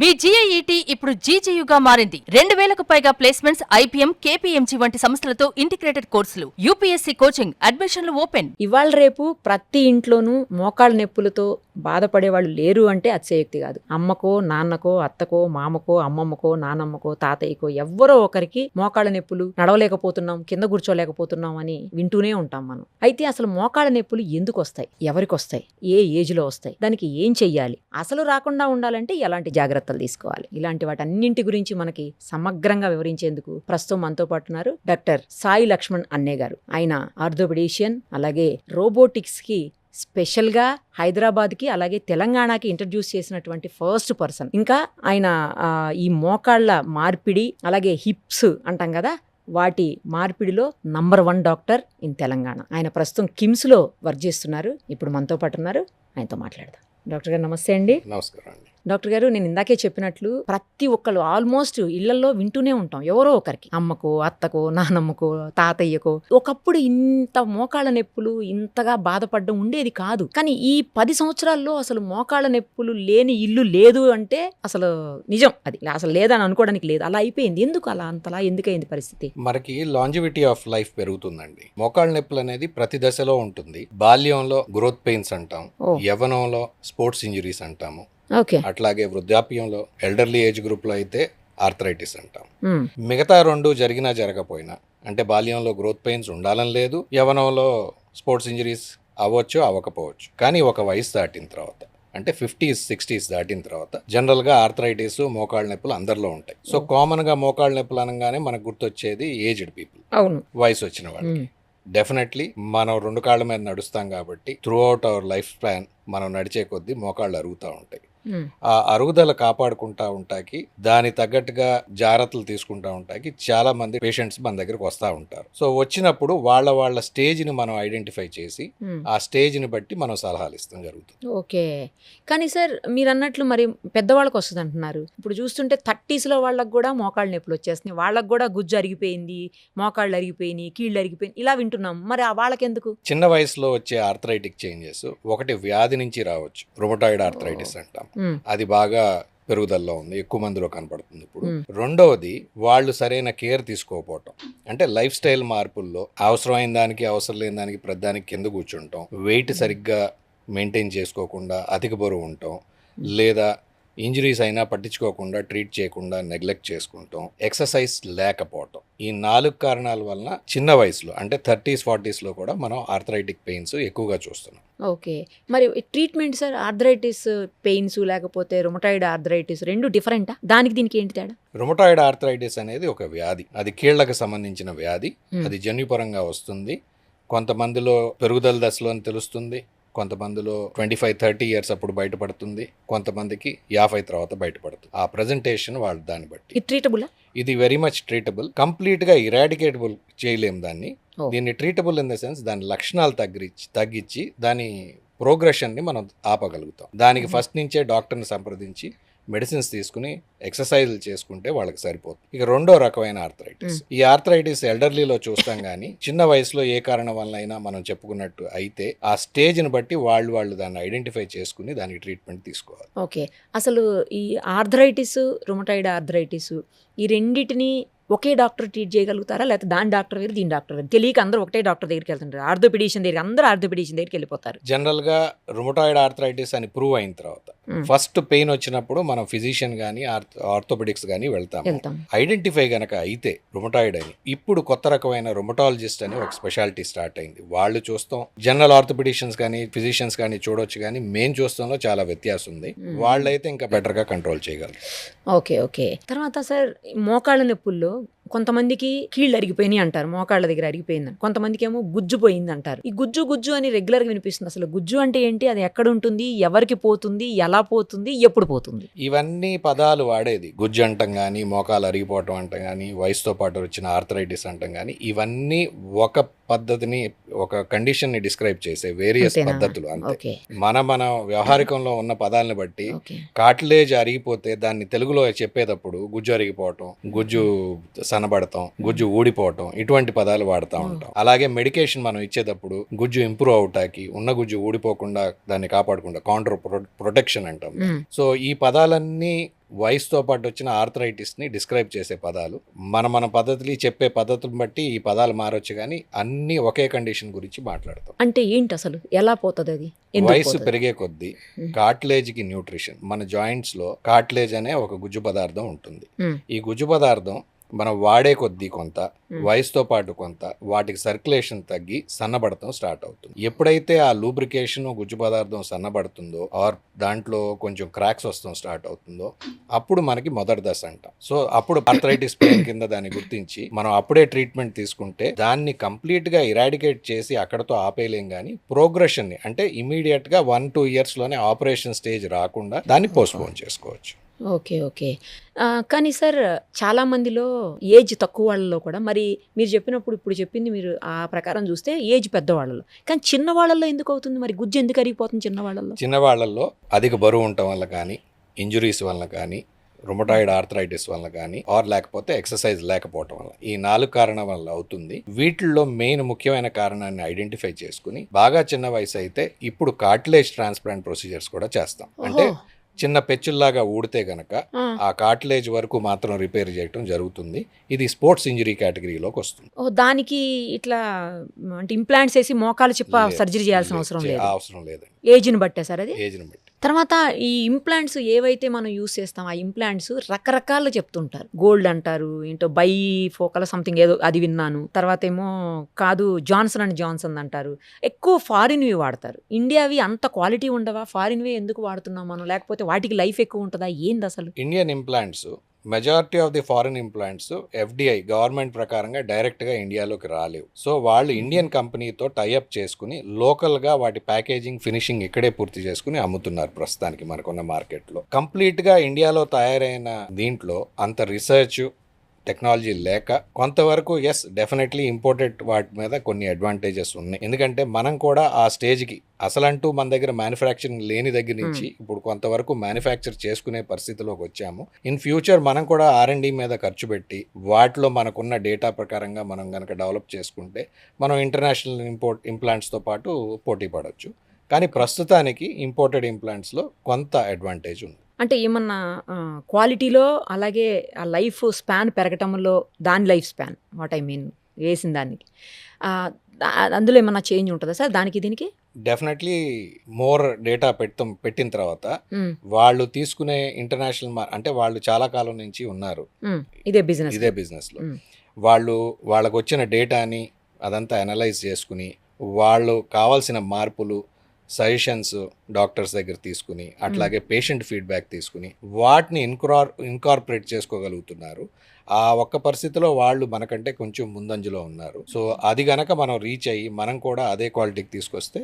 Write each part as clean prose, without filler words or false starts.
మీ GIET ఇప్పుడు GGUగా మారింది. 2000కు పైగా ప్లేస్మెంట్స్, IPM, KPMG వంటి సంస్థలతో ఇంటిగ్రేటెడ్ కోర్సులు. UPSC కోచింగ్, అడ్మిషన్లు ఓపెన్. ఇవాళ రేపు ప్రతి ఇంట్లోనూ మోకాళ్ళ నొప్పులతో బాధపడే వాళ్ళు లేరు అంటే అతిశయోక్తి కాదు. అమ్మకో, నాన్నకో, అత్తకో, మామకో, అమ్మమ్మకో, నానమ్మకో, తాతయ్యకో ఎవ్వరో ఒకరికి మోకాళ్ళ నొప్పులు, నడవలేకపోతున్నాం, కింద కూర్చోలేకపోతున్నాం అని వింటూనే ఉంటాం మనం. అయితే అసలు మోకాళ్ళ నొప్పులు ఎందుకు వస్తాయి, ఎవరికి వస్తాయి, ఏ ఏజ్ లో వస్తాయి, దానికి ఏం చెయ్యాలి, అసలు రాకుండా ఉండాలంటే ఎలాంటి జాగ్రత్తలు తీసుకోవాలి, ఇలాంటి వాటన్నింటి గురించి మనకి సమగ్రంగా వివరించేందుకు ప్రస్తుతం మనతో పాటు ఉన్నారు డాక్టర్ సాయి లక్ష్మణ్ అన్నయ్య గారు. ఆయన ఆర్థోపెడిషియన్, అలాగే రోబోటిక్స్ కి స్పెషల్ గా హైదరాబాద్ కి అలాగే తెలంగాణకి ఇంట్రడ్యూస్ చేసినటువంటి ఫస్ట్ పర్సన్. ఇంకా ఆయన ఈ మోకాళ్ళ మార్పిడి అలాగే హిప్స్ అంటాం కదా, వాటి మార్పిడిలో నంబర్ 1 డాక్టర్ ఇన్ తెలంగాణ. ఆయన ప్రస్తుతం కిమ్స్ లో వర్క్ చేస్తున్నారు. ఇప్పుడు మనతో పాటు ఉన్నారు, ఆయనతో మాట్లాడదాం. డాక్టర్ గారు నమస్తే అండి. నమస్కారం అండి. డాక్టర్ గారు, నేను ఇందాకే చెప్పినట్లు ప్రతి ఒక్కరు ఆల్మోస్ట్ ఇళ్లలో వింటూనే ఉంటాం, ఎవరో ఒకరికి, అమ్మకో, అత్తకో, నానమ్మకో, తాతయ్యకో. ఒకప్పుడు ఇంత మోకాళ్ళ నొప్పులు ఇంతగా బాధపడడం ఉండేది కాదు. కానీ ఈ 10 సంవత్సరాల్లో అసలు మోకాళ్ళ నొప్పులు లేని ఇల్లు లేదు అంటే అసలు నిజం, అది అసలు లేదని అనుకోవడానికి లేదు. అలా అయిపోయింది. ఎందుకు అలా, అంతలా ఎందుకైంది పరిస్థితి? మనకి లాంజివిటీ ఆఫ్ లైఫ్ పెరుగుతుందండి. మోకాళ్ళ నొప్పులు అనేది ప్రతి దశలో ఉంటుంది. బాల్యంలో గ్రోత్ పెయిన్స్ అంటాం, యవ్వనంలో స్పోర్ట్స్ ఇంజరీస్ అంటాము, అట్లాగే వృద్ధాప్యంలో ఎల్డర్లీ ఏజ్ గ్రూప్ లో అయితే ఆర్థరైటిస్ అంటాం. మిగతా 2 జరిగినా జరగపోయినా, అంటే బాల్యంలో గ్రోత్ పెయిన్స్ ఉండాలని లేదు, యవ్వనంలో స్పోర్ట్స్ ఇంజరీస్ అవ్వచ్చు అవ్వకపోవచ్చు. కానీ ఒక వయసు దాటిన తర్వాత, అంటే 50s 60s దాటిన తర్వాత జనరల్ గా ఆర్థరైటిస్, మోకాళ్ళ నొప్పులు అందరిలో ఉంటాయి. సో కామన్ గా మోకాళ్ళ నొప్పులు అనగానే మనకు గుర్తొచ్చేది ఏజ్డ్ పీపుల్, అవును, వయసు వచ్చిన వాళ్ళకి. డెఫినెట్లీ మనం 2 కాళ్ళ మీద నడుస్తాం కాబట్టి through out our life span మనం నడిచే కొద్దీ మోకాళ్ళు అరుగుతూ ఉంటాయి. ఆ అరుగుదల కాపాడుకుంటా ఉంటాకి, దాని తగ్గట్టుగా జాగ్రత్తలు తీసుకుంటా ఉంటాకి చాలా మంది పేషెంట్స్ మన దగ్గరకు వస్తూ ఉంటారు. సో వచ్చినప్పుడు వాళ్ళ స్టేజ్ ని మనం ఐడెంటిఫై చేసి ఆ స్టేజ్ ని బట్టి మనం సలహాలు ఇస్తాం జరుగుతుంది. ఓకే. కానీ సార్, మీరు అన్నట్లు మరి పెద్దవాళ్ళకి వస్తుంది అంటున్నారు. ఇప్పుడు చూస్తుంటే 30s లో వాళ్ళకి కూడా మోకాళ్ళ నొప్పులు వచ్చేస్తున్నాయి, వాళ్ళకి కూడా గుజ్జు అరిగిపోయింది, మోకాళ్ళు అరిగిపోయినాయి, కీళ్ళు అరిగిపోయింది, ఇలా వింటున్నాం. మరి వాళ్ళకి ఎందుకు? చిన్న వయసులో వచ్చే ఆర్థరైటిక్ చేంజెస్ ఒకటి వ్యాధి నుంచి రావచ్చు, రుమటాయిడ్ ఆర్థరైటిస్ అంటాం. అది బాగా పెరుగుదలలో ఉంది, ఎక్కువ మందిలో కనపడుతుంది ఇప్పుడు. రెండవది, వాళ్ళు సరైన కేర్ తీసుకోకపోవటం, అంటే లైఫ్ స్టైల్ మార్పుల్లో అవసరమైన దానికి అవసరం లేని దానికి ప్రతిదానికి కింద కూర్చుంటాం, వెయిట్ సరిగ్గా మెయింటైన్ చేసుకోకుండా అధిక బరువు ఉంటాం, లేదా ఇంజరీస్ అయినా పట్టించుకోకుండా ట్రీట్ చేయకుండా నెగ్లెక్ట్ చేసుకుంటాం, ఎక్సర్సైజ్ లేకపోవటం. ఈ 4 కారణాల వలన చిన్న వయసులో, అంటే 30s 40s లో కూడా మనం ఆర్థరైటిక్ పెయిన్స్ ఎక్కువగా చూస్తున్నాం. ఓకే. మరి ట్రీట్మెంట్ సార్, ఆర్థరైటిస్ పెయిన్స్ లేకపోతే రుమటాయిడ్ ఆర్థరైటిస్ 2 డిఫరెంటా? దానికి దీనికి ఏంటి తేడా? రుమటాయిడ్ ఆర్థరైటిస్ అనేది ఒక వ్యాధి, అది కీళ్లకు సంబంధించిన వ్యాధి. అది జన్యుపరంగా వస్తుంది. కొంతమందిలో పెరుగుదల దశలో తెలుస్తుంది, కొంతమందిలో 25-30 ఇయర్స్ అప్పుడు బయటపడుతుంది, కొంతమందికి 50 తర్వాత బయటపడుతుంది. ఆ ప్రెజెంటేషన్ వాళ్ళు దాన్ని బట్టి. ట్రీటబుల్? ఇది వెరీ మచ్ ట్రీటబుల్. కంప్లీట్ గా ఇరాడికేటబుల్ చేయలేం దాన్ని. దీన్ని ట్రీటబుల్ ఇన్ ద సెన్స్ దాని లక్షణాలు తగ్గించి దాని ప్రోగ్రెషన్ ని మనం ఆపగలుగుతాం. దానికి ఫస్ట్ నుంచే డాక్టర్ని సంప్రదించి మెడిసిన్స్ తీసుకుని ఎక్సర్సైజులు చేసుకుంటే వాళ్ళకి సరిపోతుంది. ఇక రెండో రకమైన ఆర్థరైటిస్, ఈ ఆర్థరైటిస్ ఎల్డర్లీలో చూస్తాం, కానీ చిన్న వయసులో ఏ కారణం వల్ల అయినా మనం చెప్పుకున్నట్టు అయితే ఆ స్టేజ్ని బట్టి వాళ్ళు దాన్ని ఐడెంటిఫై చేసుకుని దానికి ట్రీట్మెంట్ తీసుకోవాలి. ఓకే. అసలు ఈ ఆర్థరైటిస్, రుమటాయిడ్ ఆర్థరైటిస్, ఈ రెండింటిని ఒకే డాక్టర్ ట్రీట్ చేయగలుగుతారా, లేకపోతే దాని డాక్టర్ వేరు దీని డాక్టర్ వేరు? తెలియక అందరూ ఒకటే డాక్టర్ దగ్గరికి వెళ్తుంటారు, ఆర్థోపెడిషియన్ దగ్గరికి, అందరూ ఆర్థోపెడిషియన్ దగ్గరికి వెళ్ళిపోతారు. జనరల్ గా రుమటాయిడ్ ఆర్థరైటిస్ అని ప్రూవ్ అయిన తర్వాత ఫస్ట్ పెయిన్ వచ్చినప్పుడు మనం ఫిజిషియన్ గానీ ఆర్థోపెడిక్స్ గానీ వెళ్తాం. ఐడెంటిఫై గనక అయితే రుమటాయిడ్ అని, ఇప్పుడు కొత్త రకమైన రుమటాలజిస్ట్ అని ఒక స్పెషాలిటీ స్టార్ట్ అయింది. వాళ్ళు చూస్తాం, జనరల్ ఆర్థోపెడిషియన్స్ కానీ ఫిజిషియన్స్ కానీ చూడొచ్చు, కానీ మెయిన్ చూస్తాంలో చాలా వ్యత్యాసం ఉంది. వాళ్ళైతే ఇంకా బెటర్ గా కంట్రోల్ చేయగలరు. ఓకే. ఓకే. తర్వాత సార్, మోకాళ్ళ నొప్పుల్లో కొంతమందికి కీళ్ళు అరిగిపోయినాయి అంటారు, మోకాళ్ళ దగ్గర అరిగిపోయిందని. కొంతమందికి ఏమో గుజ్జు పోయింది అంటారు. ఈ గుజ్జు అని రెగ్యులర్ గా వినిపిస్తుంది. అసలు గుజ్జు అంటే ఏంటి, అది ఎక్కడ ఉంటుంది, ఎవరికి పోతుంది, ఎలా పోతుంది, ఎప్పుడు పోతుంది? ఇవన్నీ పదాలు వాడేది. గుజ్జు అంటాం కానీ, మోకాలు అరిగిపోవటం అంటాం కానీ, వయసుతో పాటు వచ్చిన ఆర్థరైటిస్ అంటాం కానీ, ఇవన్నీ ఒక పద్ధతిని, ఒక కండిషన్ ని డిస్క్రైబ్ చేసే వేరియస్ పద్ధతులు అంతే. మన వ్యవహారికంలో ఉన్న పదాలను బట్టి కార్టిలేజ్ అరిగిపోతే దాన్ని తెలుగులో చెప్పేటప్పుడు గుజ్జు అరిగిపోవటం, గుజ్జు సన్నబడతాం, గుజ్జు ఊడిపోవటం, ఇటువంటి పదాలు వాడుతూ ఉంటాం. అలాగే మెడికేషన్ మనం ఇచ్చేటప్పుడు గుజ్జు ఇంప్రూవ్ అవటానికి, ఉన్న గుజ్జు ఊడిపోకుండా దాన్ని కాపాడకుండా కౌంటర్ ప్రొటెక్షన్ అంటాం. సో ఈ పదాలన్నీ వయసుతో పాటు వచ్చిన ఆర్థరైటిస్ని డిస్క్రైబ్ చేసే పదాలు. మన పద్ధతులు చెప్పే పద్ధతులను బట్టి ఈ పదాలు మారొచ్చు, కానీ అన్నీ ఒకే కండిషన్ గురించి మాట్లాడతాం. అంటే ఏంటి అసలు, ఎలా పోతుంది అది? వయసు పెరిగే కొద్దీ కార్టిలేజ్కి న్యూట్రిషన్, మన జాయింట్స్లో కార్టిలేజ్ అనే ఒక గుజ్జు పదార్థం ఉంటుంది. ఈ గుజ్జు పదార్థం మనం వాడే కొద్దీ కొంత, వయసుతో పాటు కొంత వాటికి సర్క్యులేషన్ తగ్గి సన్నబడటం స్టార్ట్ అవుతుంది. ఎప్పుడైతే ఆ లూబ్రికేషన్ గుజ్జు పదార్థం సన్నబడుతుందో ఆర్ దాంట్లో కొంచెం క్రాక్స్ వస్తాం స్టార్ట్ అవుతుందో అప్పుడు మనకి మొదటి దశ అంటాం. సో అప్పుడు ఆర్థరైటిస్ పెయిన్ కింద దాన్ని గుర్తించి మనం అప్పుడే ట్రీట్మెంట్ తీసుకుంటే దాన్ని కంప్లీట్ గా ఇరాడికేట్ చేసి అక్కడతో ఆపేయలేం, కానీ ప్రోగ్రెషన్ ని అంటే ఇమీడియట్ గా 1-2 years లోనే ఆపరేషన్ స్టేజ్ రాకుండా దాన్ని పోస్ట్పోన్ చేసుకోవచ్చు. Okay okay. కానీ సార్ చాలా మందిలో ఏజ్ తక్కువ వాళ్ళలో కూడా, మరి మీరు చెప్పినప్పుడు ఇప్పుడు చెప్పింది మీరు ఆ ప్రకారం చూస్తే ఏజ్ పెద్దవాళ్ళలో, కానీ చిన్నవాళ్ళలో ఎందుకు అవుతుంది మరి? గుజ్జు ఎందుకు అరిగిపోతుంది చిన్నవాళ్ళలో? చిన్నవాళ్ళల్లో అధిక బరువు ఉండటం వల్ల కానీ, ఇంజురీస్ వల్ల కానీ, రుమటాయిడ్ ఆర్థరైటిస్ వల్ల కానీ, ఆర్ లేకపోతే ఎక్సర్సైజ్ లేకపోవటం వల్ల, ఈ 4 కారణాల వల్ల అవుతుంది. వీటిల్లో మెయిన్ ముఖ్యమైన కారణాన్ని ఐడెంటిఫై చేసుకుని బాగా చిన్న వయసు అయితే ఇప్పుడు కార్టిలేజ్ ట్రాన్స్ప్లాంట్ ప్రొసీజర్స్ కూడా చేస్తాం. అంటే చిన్న పెచ్చుల్లాగా ఊడితే గనక ఆ కార్టిలేజ్ వరకు మాత్రం రిపేర్ చేయడం జరుగుతుంది. ఇది స్పోర్ట్స్ ఇంజరీ కేటగిరీలోకి వస్తుంది. దానికి ఇట్లా అంటే ఇంప్లాంట్స్ వేసి మోకాలు చిప్ప సర్జరీ చేయాల్సిన అవసరం లేదండి. ఏజ్ని బట్టే సార్ అది? ఏజ్ని బట్టి. తర్వాత ఈ ఇంప్లాంట్స్ ఏవైతే మనం యూస్ చేస్తాం, ఆ ఇంప్లాంట్స్ రకరకాలు చెప్తుంటారు. గోల్డ్ అంటారు, ఏంటో బై ఫోకల్ సంథింగ్ ఏదో అది విన్నాను. తర్వాత ఏమో కాదు జాన్సన్ అండ్ జాన్సన్ అంటారు. ఎక్కువ ఫారిన్వి వాడతారు. ఇండియావి అంత క్వాలిటీ ఉండవా? ఫారిన్వి ఎందుకు వాడుతున్నాం మనం? లేకపోతే వాటికి లైఫ్ ఎక్కువ ఉంటుందా? ఏంది అసలు? Indian implants majority of the foreign implants FDI government ప్రకారంగా డైరెక్ట్గా ఇండియాలోకి రాలేవు. సో వాళ్ళు ఇండియన్ కంపెనీతో టైఅప్ చేసుకుని లోకల్గా వాటి ప్యాకేజింగ్ ఫినిషింగ్ ఇక్కడే పూర్తి చేసుకుని అమ్ముతున్నారు ప్రస్తుతానికి మనకున్న మార్కెట్లో. కంప్లీట్గా ఇండియాలో తయారైన దీంట్లో అంత రీసెర్చ్ టెక్నాలజీ లేక కొంతవరకు ఎస్ డెఫినెట్లీ ఇంపోర్టెడ్ వాటి మీద కొన్ని అడ్వాంటేజెస్ ఉన్నాయి. ఎందుకంటే మనం కూడా ఆ స్టేజ్కి అసలంటూ మన దగ్గర మ్యానుఫ్యాక్చరింగ్ లేని దగ్గర నుంచి ఇప్పుడు కొంతవరకు మ్యానుఫ్యాక్చర్ చేసుకునే పరిస్థితిలోకి వచ్చాము. ఇన్ ఫ్యూచర్ మనం కూడా R&D మీద ఖర్చు పెట్టి వాటిలో మనకున్న డేటా ప్రకారంగా మనం కనుక డెవలప్ చేసుకుంటే మనం ఇంటర్నేషనల్ ఇంప్లాంట్స్తో పాటు పోటీ పడవచ్చు. కానీ ప్రస్తుతానికి ఇంపోర్టెడ్ ఇంప్లాంట్స్లో కొంత అడ్వాంటేజ్ ఉంది. అంటే ఏమన్నా క్వాలిటీలో, అలాగే ఆ లైఫ్ స్పాన్ పెరగటంలో, దాని life span what I mean వేసిన దానికి అందులో ఏమన్నా చేంజ్ ఉంటుందా సార్ దానికి దీనికి? డెఫినెట్లీ మోర్ డేటా పెట్టిన తర్వాత వాళ్ళు తీసుకునే ఇంటర్నేషనల్ అంటే వాళ్ళు చాలా కాలం నుంచి ఉన్నారు ఇదే బిజినెస్లో. వాళ్ళకు వచ్చిన డేటాని అదంతా అనలైజ్ చేసుకుని వాళ్ళు కావాల్సిన మార్పులు, సజెషన్స్ డాక్టర్స్ దగ్గర తీసుకుని, అట్లాగే పేషెంట్ ఫీడ్బ్యాక్ తీసుకుని వాటిని ఇన్కార్పొరేట్ చేసుకోగలుగుతున్నారు. ఆ ఒక్క పరిస్థితిలో వాళ్ళు మనకంటే కొంచెం ముందంజలో ఉన్నారు. సో అది గనక మనం రీచ్ అయ్యి మనం కూడా అదే క్వాలిటీకి తీసుకొస్తే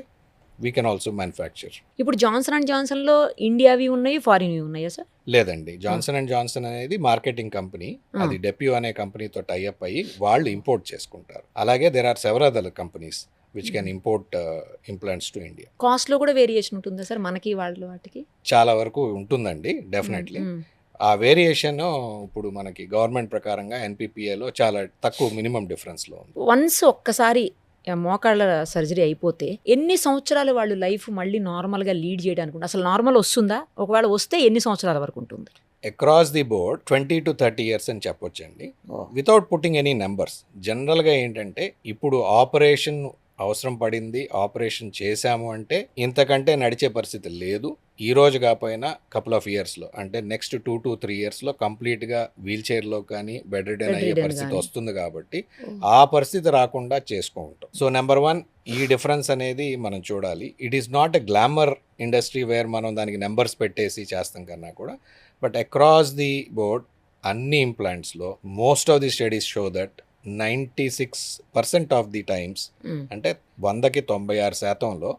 వీ కెన్ ఆల్సో మ్యానుఫ్యాక్చర్. ఇప్పుడు జాన్సన్ అండ్ జాన్సన్లో ఇండియావి ఉన్నాయి, ఫారిన్వి ఉన్నాయా సార్? లేదండి. జాన్సన్ అండ్ జాన్సన్ అనేది మార్కెటింగ్ కంపెనీ. అది డెప్యూ అనే కంపెనీతో టైఅప్ అయ్యి వాళ్ళు ఇంపోర్ట్ చేసుకుంటారు. అలాగే there are several other companies which can import implants to India. కాస్ట్లో కూడా వేరియేషన్ ఉంటుందా సార్ మనకి వాటికి? చాలా వరకు ఉంటుందండి డెఫినెట్లీ. ఆ వేరియేషన్ ఇప్పుడు మనకి గవర్నమెంట్ ప్రకారంగా NPPAలో చాలా తక్కువ మినిమం డిఫరెన్స్లో ఉంది. వన్స్ ఒక్కసారి మోకాళ్ళ సర్జరీ అయిపోతే ఎన్ని సంవత్సరాలు వాళ్ళు లైఫ్ మళ్ళీ నార్మల్గా లీడ్ చేయడానికి, అసలు నార్మల్ వస్తుందా? ఒకవేళ వస్తే ఎన్ని సంవత్సరాల వరకు ఉంటుంది? Across the board 20 to 30 years అని చెప్పొచ్చండి, వితౌట్ పుట్టింగ్ ఎనీ నెంబర్స్. జనరల్గా ఏంటంటే ఇప్పుడు ఆపరేషన్ అవసరం పడింది, ఆపరేషన్ చేశాము అంటే ఇంతకంటే నడిచే పరిస్థితి లేదు. ఈ రోజు కాకపోయినా కపుల్ ఆఫ్ ఇయర్స్లో, అంటే నెక్స్ట్ 2 to 3 yearsలో కంప్లీట్గా వీల్ చైర్లో కానీ బెడ్ రిడెన్ అయ్యే పరిస్థితి వస్తుంది. కాబట్టి ఆ పరిస్థితి రాకుండా చేసుకుంటాం. సో నెంబర్ 1 ఈ డిఫరెన్స్ అనేది మనం చూడాలి. It is not a glamour industry where మనం దానికి నెంబర్స్ పెట్టేసి చేస్తాం కన్నా కూడా, బట్ అక్రాస్ ది బోర్డ్ అన్ని ఇంప్లాంట్స్లో most of the studies show that 96% of the times, అంటే 100కి 96%లో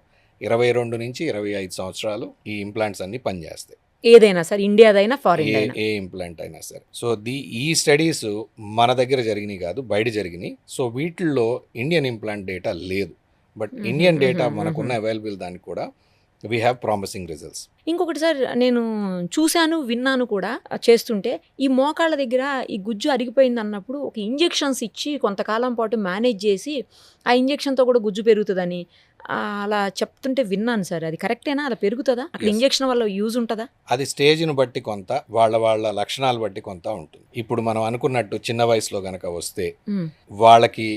22 నుంచి 25 సంవత్సరాలు ఈ ఇంప్లాంట్స్ అన్ని పనిచేస్తాయి. ఏదైనా సార్, ఇండియాదైనా ఫారిన్ ఏ ఇంప్లాంట్ అయినా సరే. సో ఈ స్టడీస్ మన దగ్గర జరిగినాయి కాదు, బయట జరిగినాయి. సో వీటిల్లో ఇండియన్ ఇంప్లాంట్ డేటా లేదు, బట్ ఇండియన్ డేటా మనకున్న అవైలబుల్ దానికి కూడా వీ హ్యావ్ ప్రామిసింగ్ రిజల్ట్స్. ఇంకొకటి సార్, నేను చూశాను, విన్నాను కూడా చేస్తుంటే, ఈ మోకాళ్ళ దగ్గర ఈ గుజ్జు అరిగిపోయింది అన్నప్పుడు ఒక ఇంజెక్షన్స్ ఇచ్చి కొంతకాలం పాటు మేనేజ్ చేసి ఆ ఇంజెక్షన్తో కూడా గుజ్జు పెరుగుతుందని, అలా చెప్తుంటే విన్నాను సార్. అది కరెక్టేనా? అలా పెరుగుతుందా? అక్కడ Yes. ఇంజెక్షన్ వల్ల యూజ్ ఉంటుందా? అది స్టేజ్ని బట్టి కొంత, వాళ్ళ లక్షణాలు బట్టి కొంత ఉంటుంది. ఇప్పుడు మనం అనుకున్నట్టు చిన్న వయసులో గనక వస్తే వాళ్ళకి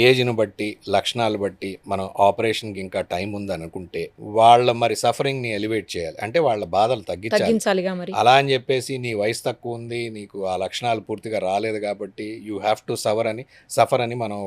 ఏజ్ను బట్టి, లక్షణాలు బట్టి మనం ఆపరేషన్కి ఇంకా టైం ఉంది అనుకుంటే వాళ్ళ మరి సఫరింగ్ని ఎలివేట్ చేయాలి, అంటే వాళ్ళ బాధలు తగ్గించాలిగా మరి. అలా అని చెప్పేసి నీ వయసు తక్కువ ఉంది, నీకు ఆ లక్షణాలు పూర్తిగా రాలేదు కాబట్టి యూ హ్యావ్ టు సఫర్ అని మనం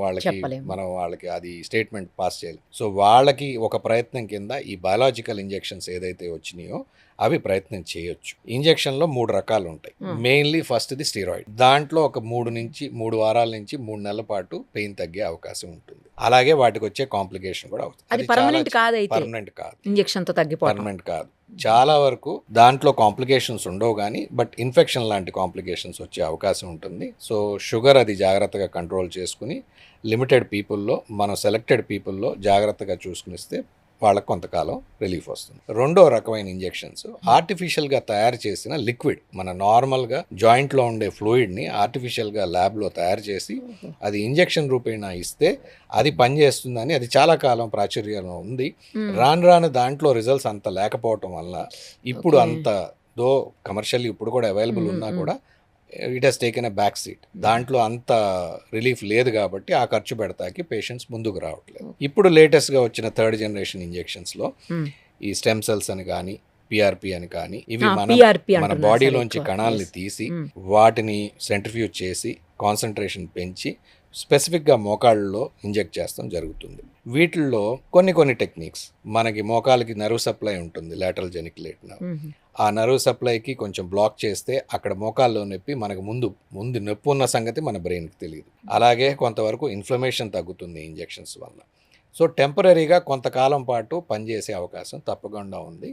వాళ్ళకి అది స్టేట్మెంట్ పాస్ చేయాలి. సో వాళ్ళకి ఒక ప్రయత్నం కింద ఈ బయాలజికల్ ఇంజెక్షన్స్ ఏదైతే వచ్చినాయో అవి ప్రయత్నం చేయొచ్చు. ఇంజెక్షన్లో 3 రకాలు ఉంటాయి. మెయిన్లీ ఫస్ట్ది స్టీరాయిడ్. దాంట్లో ఒక 3 వారాల నుంచి 3 నెలల పాటు పెయిన్ తగ్గే అవకాశం ఉంటుంది. అలాగే వాటికి వచ్చే కాంప్లికేషన్ కూడా అవుతుంది. అది పర్మనెంట్ కాదు, అయితే పర్మనెంట్ కాదు, ఇంజెక్షన్ తో తగ్గిపోవడం పర్మనెంట్ కాదు. చాలా వరకు దాంట్లో కాంప్లికేషన్స్ ఉండవు, కానీ బట్ ఇన్ఫెక్షన్ లాంటి కాంప్లికేషన్స్ వచ్చే అవకాశం ఉంటుంది. సో షుగర్ అది జాగ్రత్తగా కంట్రోల్ చేసుకుని లిమిటెడ్ పీపుల్లో, మనం సెలెక్టెడ్ పీపుల్లో జాగ్రత్తగా చూసుకునిస్తే వాళ్ళకి కొంతకాలం రిలీఫ్ వస్తుంది. రెండో రకమైన ఇంజెక్షన్స్ ఆర్టిఫిషియల్గా తయారు చేసిన లిక్విడ్, మన నార్మల్గా జాయింట్లో ఉండే ఫ్లూయిడ్ని ఆర్టిఫిషియల్గా ల్యాబ్లో తయారు చేసి అది ఇంజెక్షన్ రూపేణా ఇస్తే అది పనిచేస్తుందని అది చాలా కాలం ప్రాచుర్యంలో ఉంది. రాను దాంట్లో రిజల్ట్స్ అంత లేకపోవటం వల్ల ఇప్పుడు అంత దో కమర్షియల్లీ ఇప్పుడు కూడా అవైలబుల్ ఉన్నా కూడా it has taken a back seat. దాంట్లో అంత రిలీఫ్ లేదు కాబట్టి ఆ ఖర్చు పెడతాకి పేషెంట్స్ ముందుకు రావట్లేదు. ఇప్పుడు లేటెస్ట్గా వచ్చిన 3rd జనరేషన్ ఇంజెక్షన్స్లో ఈ స్టెమ్ సెల్స్ అని కానీ, పిఆర్పి అని కానీ, ఇవి మన బాడీలోంచి కణాలని తీసి వాటిని సెంట్రిఫ్యూజ్ చేసి కాన్సన్ట్రేషన్ పెంచి స్పెసిఫిక్గా మోకాళ్ళలో ఇంజెక్ట్ చేస్తాం జరుగుతుంది. వీటిల్లో కొన్ని టెక్నిక్స్, మనకి మోకాలకి నర్వ్ సప్లై ఉంటుంది, లాటరల్ జెనిక్యులేట్ నర్వ్. ఆ నర్వ్ సప్లైకి కొంచెం బ్లాక్ చేస్తే అక్కడ మోకాల్లో నొప్పి మనకు ముందు నొప్పి ఉన్న సంగతి మన బ్రెయిన్కి తెలియదు. అలాగే కొంతవరకు ఇన్ఫ్లమేషన్ తగ్గుతుంది ఇంజెక్షన్స్ వల్ల. సో టెంపరీగా కొంతకాలం పాటు పనిచేసే అవకాశం తప్పకుండా ఉంది.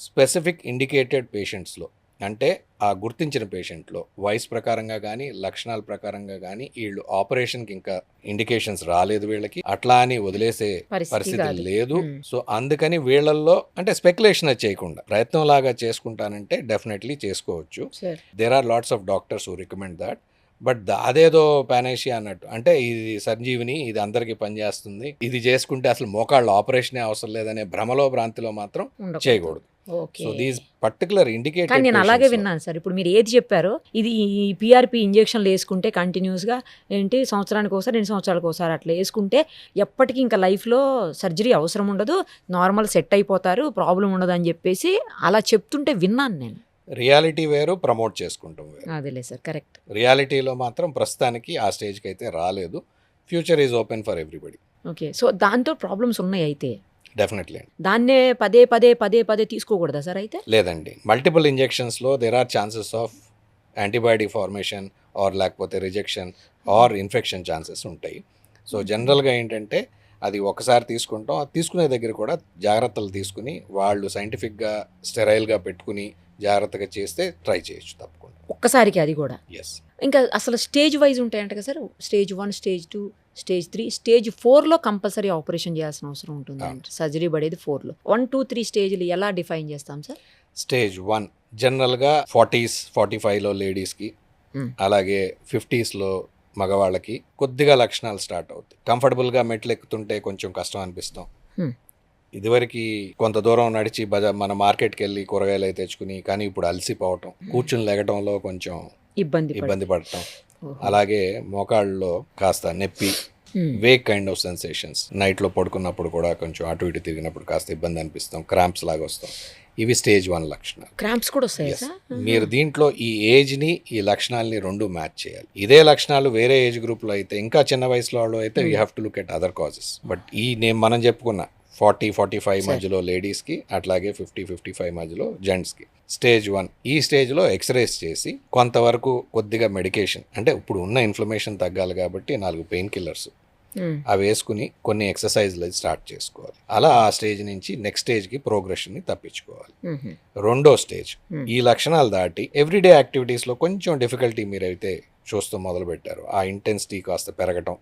స్పెసిఫిక్ ఇండికేటెడ్ పేషెంట్స్లో, అంటే ఆ గుర్తించిన పేషెంట్లో వయసు ప్రకారంగా కానీ, లక్షణాల ప్రకారంగా కానీ, వీళ్ళు ఆపరేషన్కి ఇంకా ఇండికేషన్స్ రాలేదు, వీళ్ళకి అట్లా అని వదిలేసే పరిస్థితి లేదు. సో అందుకని వీళ్ళల్లో అంటే స్పెక్యులేషన్ అది చేయకుండా ప్రయత్నం లాగా చేసుకుంటానంటే డెఫినెట్లీ చేసుకోవచ్చు. There are lots of doctors who recommend that. But అదేదో పానేషియా అన్నట్టు, అంటే ఇది సంజీవిని, ఇది అందరికీ పనిచేస్తుంది, ఇది చేసుకుంటే అసలు మోకాళ్ళ ఆపరేషనే అవసరం లేదనే భ్రాంతిలో మాత్రం చేయకూడదు. So these particular indicated. కానీ నేను అలాగే విన్నాను సార్. ఇప్పుడు మీరు ఏది చెప్పారో, ఇది ఈ పిఆర్పి ఇంజెక్షన్లు వేసుకుంటే కంటిన్యూస్గా సంవత్సరానికి ఒకసారి 2 సంవత్సరాలకు ఒకసారి అట్లా వేసుకుంటే ఎప్పటికీ ఇంకా లైఫ్లో సర్జరీ అవసరం ఉండదు, నార్మల్ సెట్ అయిపోతారు, ప్రాబ్లం ఉండదు అని చెప్పేసి అలా చెప్తుంటే విన్నాను నేను. రియాలిటీ వేరు, ప్రమోట్ చేసుకుంటాం వేరు. అదేలే సార్, కరెక్ట్. రియాలిటీలో మాత్రం ప్రస్తుతానికి ఆ స్టేజ్కి అయితే రాలేదు. Future is open for everybody. Okay, so దాంతో ప్రాబ్లమ్స్ ఉన్నాయి అయితే డెఫినెట్లీ. దాన్నే పదే తీసుకోకూడదా సార్? అయితే లేదండి, మల్టిపుల్ ఇంజెక్షన్స్లో there are chances of antibody formation or లేకపోతే రిజెక్షన్ ఆర్ ఇన్ఫెక్షన్ ఛాన్సెస్ ఉంటాయి. సో జనరల్గా ఏంటంటే అది ఒకసారి తీసుకుంటాం, అది తీసుకునే దగ్గర కూడా జాగ్రత్తలు తీసుకుని వాళ్ళు సైంటిఫిక్గా స్టెరైల్గా పెట్టుకుని జాగ్రత్తగా చేస్తే ట్రై చేయొచ్చు తప్పకుండా. ఒక్కసారికి అది కూడా. ఎస్. ఇంకా అసలు స్టేజ్ వైజ్ ఉంటాయంట కదా sir? Stage 1, stage 2, stage 3, stage 4లో కంపల్సరీ ఆపరేషన్ చేయాల్సిన అవసరం ఉంటుంది అంటే సర్జరీ పడేది 4లో. 1, 2, 3 స్టేజ్లు ఎలా డిఫైన్ చేస్తాం సార్? స్టేజ్ 1 జనరల్గా 40s 45లో లేడీస్కి, అలాగే 50sలో మగవాళ్ళకి కొద్దిగా లక్షణాలు స్టార్ట్ అవుతాయి. కంఫర్టబుల్గా మెట్లు ఎక్కుతుంటే కొంచెం కష్టం అనిపిస్తాం. ఇదివరకు కొంత దూరం నడిచి మన మార్కెట్కి వెళ్ళి కూరగాయలు అయితే తెచ్చుకుని, కానీ ఇప్పుడు అలసిపోవటం, కూర్చుని లెగటంలో కొంచెం ఇబ్బంది పడటం, అలాగే మోకాళ్ళలో కాస్త నొప్పి, వేక్ కైండ్ ఆఫ్ సెన్సేషన్స్, నైట్లో పడుకున్నప్పుడు కూడా కొంచెం అటు ఇటు తిరిగినప్పుడు కాస్త ఇబ్బంది అనిపిస్తాం, క్రాంప్స్ లాగా వస్తాం. ఇవి స్టేజ్ 1 లక్షణాలు. క్రాంప్స్ కూడా వస్తాయి. మీరు దీంట్లో ఈ ఏజ్ని, ఈ లక్షణాలని 2 మ్యాచ్ చేయాలి. ఇదే లక్షణాలు వేరే ఏజ్ గ్రూప్లో అయితే, ఇంకా చిన్న వయసులో వాళ్ళు అయితే you have to look at other causes. But మనం చెప్పుకున్న 40-45 మధ్యలో లేడీస్కి, అట్లాగే 50-55 మధ్యలో జెంట్స్కి స్టేజ్ 1. ఈ స్టేజ్లో ఎక్స్రేస్ చేసి కొంతవరకు కొద్దిగా మెడికేషన్, అంటే ఇప్పుడు ఉన్న ఇన్ఫ్లమేషన్ తగ్గాలి కాబట్టి 4 పెయిన్ కిల్లర్స్ అవి వేసుకుని కొన్ని ఎక్సర్సైజ్లు స్టార్ట్ చేసుకోవాలి. అలా ఆ స్టేజ్ నుంచి నెక్స్ట్ స్టేజ్కి ప్రోగ్రెషన్ని తప్పించుకోవాలి. రెండో స్టేజ్, ఈ లక్షణాలు దాటి ఎవ్రీడే యాక్టివిటీస్లో కొంచెం డిఫికల్టీ మీరైతే చూస్తూ మొదలు పెట్టారు, ఆ ఇంటెన్సిటీ కాస్త పెరగటం,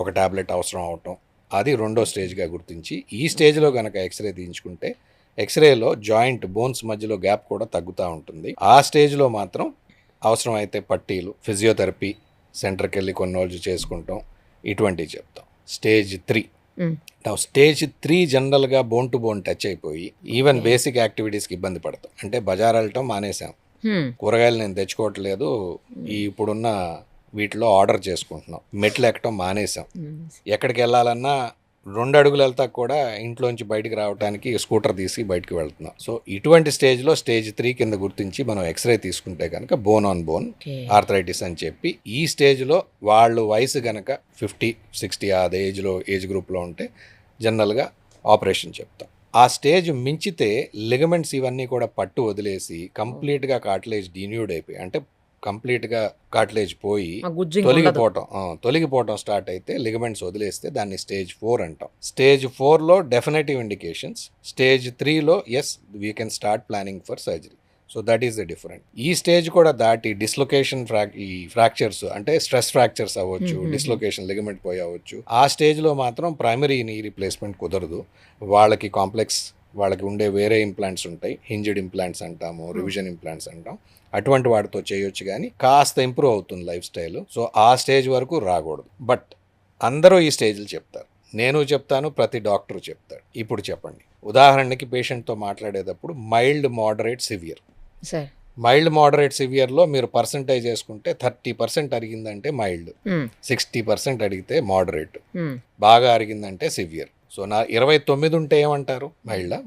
ఒక టాబ్లెట్ అవసరం అవటం, అది రెండో స్టేజ్గా గుర్తించి ఈ స్టేజ్లో కనుక ఎక్స్రే తీయించుకుంటే ఎక్స్రేలో జాయింట్ బోన్స్ మధ్యలో గ్యాప్ కూడా తగ్గుతూ ఉంటుంది. ఆ స్టేజ్లో మాత్రం అవసరం అయితే పట్టీలు, ఫిజియోథెరపీ, సెంటర్కి వెళ్ళి కొన్ని రోజులు చేసుకుంటాం, ఇటువంటివి చెప్తాం. స్టేజ్ 3 నా స్టేజ్ 3 జనరల్గా బోన్ టు బోన్ టచ్ అయిపోయి ఈవెన్ బేసిక్ యాక్టివిటీస్కి ఇబ్బంది పడతాం. అంటే బజార్ వెళ్ళటం మానేసాం, కూరగాయలు నేను తెచ్చుకోవట్లేదు, ఈ ఇప్పుడున్న వీటిలో ఆర్డర్ చేసుకుంటున్నాం, మెట్లు ఎక్కడం మానేసాం, ఎక్కడికి వెళ్ళాలన్నా 2 అడుగులు వెళ్తా కూడా ఇంట్లోంచి బయటికి రావడానికి స్కూటర్ తీసి బయటికి వెళ్తున్నాం. సో ఇటువంటి స్టేజ్లో స్టేజ్ 3 కింద గుర్తించి మనం ఎక్స్రే తీసుకుంటే కనుక బోన్ ఆన్ బోన్ ఆర్థరైటిస్ అని చెప్పి, ఈ స్టేజ్లో వాళ్ళు వయసు కనుక 50-60 ఆ ఏజ్ గ్రూప్లో ఉంటే జనరల్గా ఆపరేషన్ చెప్తాం. ఆ స్టేజ్ మించితే లిగమెంట్స్ ఇవన్నీ కూడా పట్టు వదిలేసి కంప్లీట్గా కార్టిలేజ్ డీన్యూడ్ అయిపోయి, అంటే కంప్లీట్గా కార్టిలేజ్ పోయి తొలగిపోవటం స్టార్ట్ అయితే లిగమెంట్స్ వదిలేస్తే దాన్ని స్టేజ్ 4 అంటాం. స్టేజ్ 4లో డెఫినెటివ్ ఇండికేషన్స్, స్టేజ్ 3లో yes we can start planning for surgery. So that is the different. ఈ స్టేజ్ కూడా దాటి డిస్లొకేషన్ ఈ ఫ్రాక్చర్స్ అంటే స్ట్రెస్ ఫ్రాక్చర్స్ అవ్వచ్చు, డిస్లొకేషన్ లిగమెంట్ పోయి అవ్వచ్చు. ఆ స్టేజ్లో మాత్రం ప్రైమరీ నీ రీప్లేస్మెంట్ కుదరదు. వాళ్ళకి కాంప్లెక్స్, వాళ్ళకి ఉండే వేరే ఇంప్లాంట్స్ ఉంటాయి, హింజ్డ్ ఇంప్లాంట్స్ అంటాము, రివిజన్ ఇంప్లాంట్స్ అంటాం, అటువంటి వాటితో చేయొచ్చు. కానీ కాస్త ఇంప్రూవ్ అవుతుంది లైఫ్ స్టైల్. సో ఆ స్టేజ్ వరకు రాకూడదు. బట్ అందరూ ఈ స్టేజ్లు చెప్తారు, నేను చెప్తాను, ప్రతి డాక్టర్ చెప్తాడు. ఇప్పుడు చెప్పండి, ఉదాహరణకి పేషెంట్తో మాట్లాడేటప్పుడు mild, moderate, severe. Mild, moderate, సివియర్లో మీరు పర్సంటేజ్ వేసుకుంటే 30% అరిగిందంటే మైల్డ్, 60% అడిగితే మోడరేట్, బాగా అరిగిందంటే సివియర్. సో నా 29 ఉంటే ఏమంటారు, మైల్డా,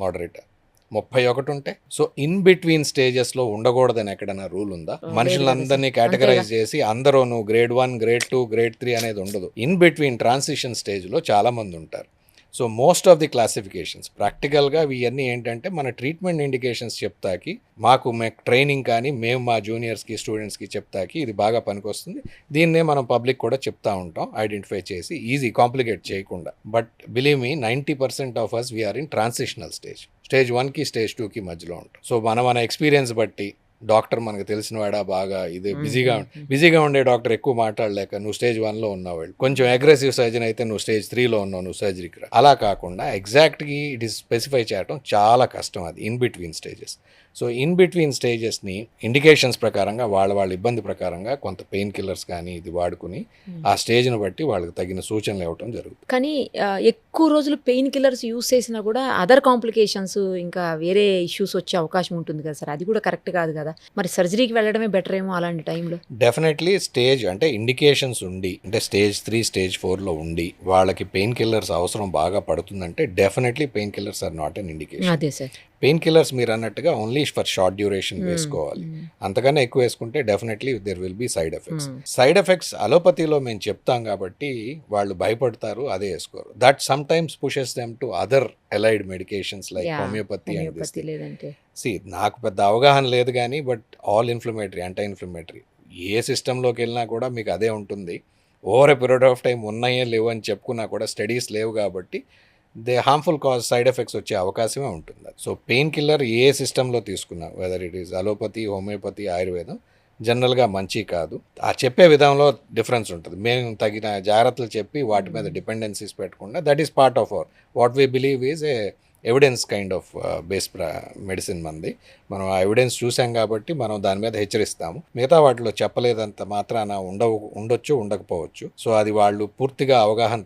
మోడరేటా? 31 ఉంటే? సో ఇన్ బిట్వీన్ స్టేజెస్లో ఉండకూడదని ఎక్కడైనా రూల్ ఉందా? మనుషులందరినీ కేటగరైజ్ చేసి అందరూ నువ్వు గ్రేడ్ 1, గ్రేడ్ 2, గ్రేడ్ 3 అనేది ఉండదు. ఇన్ బిట్వీన్ ట్రాన్సిషన్ స్టేజ్లో చాలా మంది ఉంటారు. So most of the classifications ప్రాక్టికల్గా ఇవన్నీ ఏంటంటే మన ట్రీట్మెంట్ ఇండికేషన్స్ చెప్తాకి, మాకు ట్రైనింగ్ కానీ మేము మా జూనియర్స్కి, స్టూడెంట్స్కి చెప్తాకి ఇది బాగా పనికొస్తుంది. దీన్నే మనం పబ్లిక్ కూడా చెప్తా ఉంటాం, ఐడెంటిఫై చేసి, ఈజీ, కాంప్లికేట్ చేయకుండా. But believe me 90% of us we're in transitional stage. Stage 1కి స్టేజ్ 2కి మధ్యలో ఉంటాం. సో మన ఎక్స్పీరియన్స్ బట్టి డాక్టర్ మనకు తెలిసిన వాడా, బాగా ఇదే బిజీగా ఉండే డాక్టర్ ఎక్కువ మాట్లాడలేక నువ్వు స్టేజ్ 1లో ఉన్నావు, కొంచెం అగ్రెసివ్ సర్జన్ అయితే నువ్వు స్టేజ్ 3లో ఉన్నావు, నువ్వు సర్జరీకి రా. అలా కాకుండా ఎగ్జాక్ట్గా ఇట్ ఈస్ స్పెసిఫై చేయడం చాలా కష్టం. అది in between stages. So in between స్టేజెస్ని ఇండికేషన్స్ ప్రకారంగా వాళ్ళ ఇబ్బంది ప్రకారంగా కొంత పెయిన్ కిల్లర్స్ కానీ ఇది వాడుకుని ఆ స్టేజ్ని బట్టి వాళ్ళకి తగిన సూచనలు ఇవ్వటం జరుగుతుంది. కానీ ఎక్కువ రోజులు పెయిన్ కిల్లర్స్ యూస్ చేసినా కూడా అదర్ కాంప్లికేషన్స్, ఇంకా వేరే ఇష్యూస్ వచ్చే అవకాశం ఉంటుంది కదా సార్, అది కూడా కరెక్ట్ కాదు కదా. మరి సర్జరీకి వెళ్ళడమే బెటర్ ఏమో అలాంటి టైంలో. డెఫినెట్లీ స్టేజ్ అంటే ఇండికేషన్స్ ఉండి, అంటే స్టేజ్ 3, స్టేజ్ 4లో ఉండి వాళ్ళకి పెయిన్ కిల్లర్స్ అవసరం బాగా పడుతుందంటే definitely pain killers are not an indication. అదే సార్, పెయిన్ కిల్లర్స్ మీరు అన్నట్టుగా ఓన్లీ ఫర్ షార్ట్ డ్యూరేషన్ వేసుకోవాలి. అంతకన్నా ఎక్కువ వేసుకుంటే definitely there will be side effects. Side effects అలోపతిలో మేము చెప్తాం కాబట్టి వాళ్ళు భయపడతారు, అదే వేసుకోరు. That sometimes pushes them to other allied medications like homeopathy and this. See నాకు పెద్ద అవగాహన లేదు కానీ but all inflammatory, anti inflammatory ఏ సిస్టంలోకి వెళ్ళినా కూడా మీకు అదే ఉంటుంది. Over a period of time ఉన్నాయే లేవు అని చెప్పుకున్నా కూడా స్టడీస్ లేవు కాబట్టి దే హార్మ్ఫుల్ సైడ్ ఎఫెక్ట్స్ వచ్చే అవకాశమే ఉంటుంది. సో పెయిన్ కిల్లర్ ఏ సిస్టంలో తీసుకున్నా, whether it is allopathy, homeopathy, ఆయుర్వేదం, జనరల్గా మంచి కాదు. ఆ చెప్పే విధానంలో డిఫరెన్స్ ఉంటుంది. మేము తగిన జాగ్రత్తలు చెప్పి వాటి మీద డిపెండెన్సీస్ పెట్టకుండా, that is part of our what we believe is a evidence kind of base medicine మంది. మనం ఆ ఎవిడెన్స్ చూసాం కాబట్టి మనం దాని మీద హెచ్చరిస్తాము. మిగతా వాటిలో చెప్పలేదంత మాత్రాన ఉండొచ్చు, ఉండకపోవచ్చు. సో అది వాళ్ళు పూర్తిగా అవగాహన